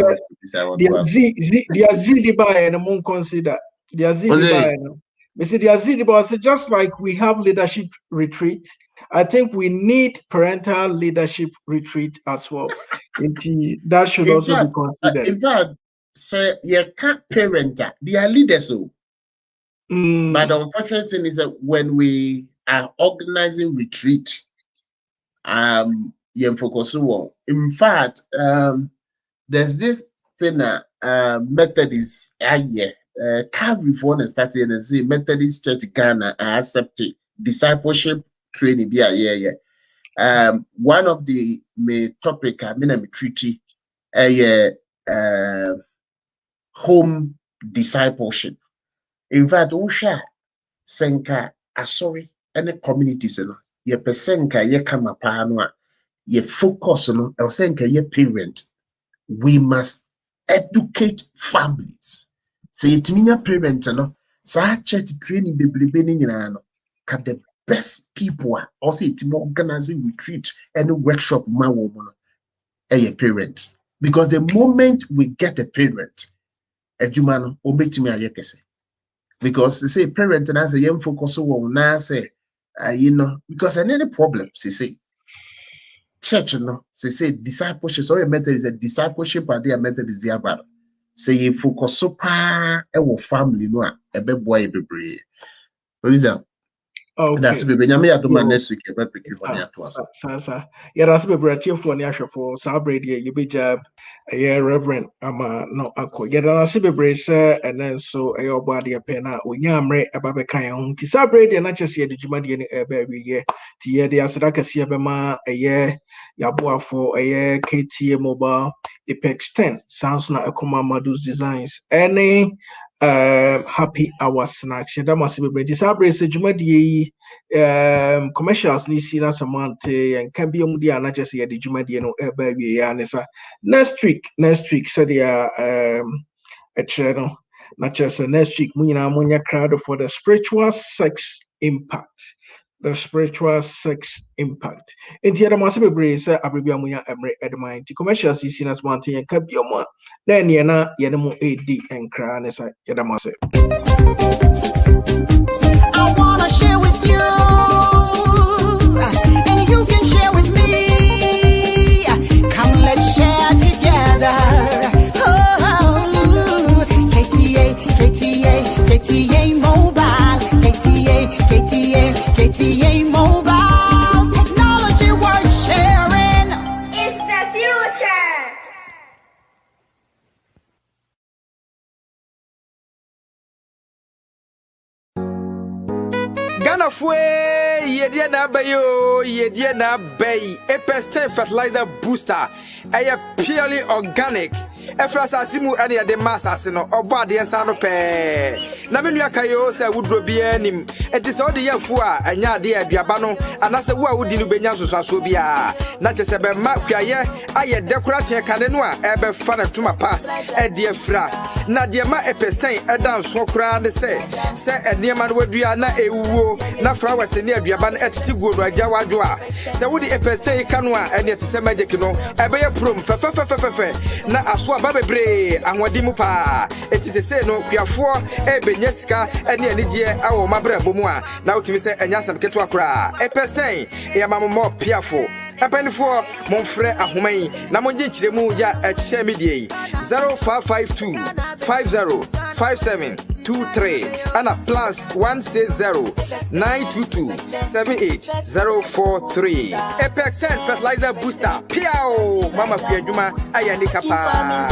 S2: the Azidi buy and among consider the Azidi buy. We see the Azidi buy, just like we have leadership retreat, I think we need parental leadership retreat as well. That should also be considered.
S3: In fact, say you can't parent, they are leaders. But the unfortunate thing is that when we are organizing retreat, focus on. In fact, there's this thing Methodist Calvary for starting and say Methodist Church Ghana accepted discipleship training. One of the main topic I mean treaty home discipleship. In fact, Usha Senka sorry any communities ye pesenka ye kama panwa ye focus on senka ye parent. We must educate families. Say it mean parent church training baby can the best people also it organizing retreat and workshop a parent. Because the moment we get a parent, edumano obetimi ayekese. Because they say parent and as a young focus on now say because any problem say church say discipleship so a method is a discipleship and their method is the about say you focus so pa family a bit boy be reason.
S2: Okay.
S3: That's be next week about pick for
S2: that's be for the for celebrate you be job Reverend no akọ that's be say and then so your body a pen na onyamre aba kan ho ti celebrate na chese de djuma de ne baby ye ti ye de asada kase be ma yabo for KTA Mobile Apex 10 sounds na ekoma Madu's Designs any happy hour snacks. That must be British. Celebrate Jumadi commercials ni seen as a month and can be only an just the Jumadi no baby. Next week, said a channel. Not just next week, Munya crowd for the spiritual sex impact. The spiritual sex impact. In the other massive brace, Abribia Munya Emre Edmine. The commercials is seen as one thing and can be more. Then Yana Yanamo AD and Kranesa Yadamase.
S5: I wanna share with you, and you can share with me. Come, let's share together. Oh, KTA Mobile, KTA Mobile, technology worth sharing.
S6: It's the future.
S1: Ghana fue yedie na bayo yedie na bay Apex 10 fertilizer booster purely organic efrasa simu ene de massase no obade ensa no pe na menu akayo se wudro bia nim enti se ode yafu a anya ade aduaba no anase wo a wudi no benya soso bia na chese be ma kwaye aye dekorate kane no a ebe fa na tuma pa ede afra na de ma Apex 10 edan so kra ne se enema no wadua na ewuwo na flowers ni aduaba na etiti guo no agya wadwo a se wudi Apex 10 kanu a ene tese magic no ebe ye prom fe na aso aba bebre ahwadi mu pa eti se no kuafo ebenya sika ene anigye awo mabra bomu a na utimi se enya sam keto akora Apex 10 e amamo piafo apanifo monfrɛ ahoman na monje nkyiremu ya ehye medie 0552 505723 ana +160 922 78043 Apex 10 fertilizer booster piao mama kuadwuma ayane kapa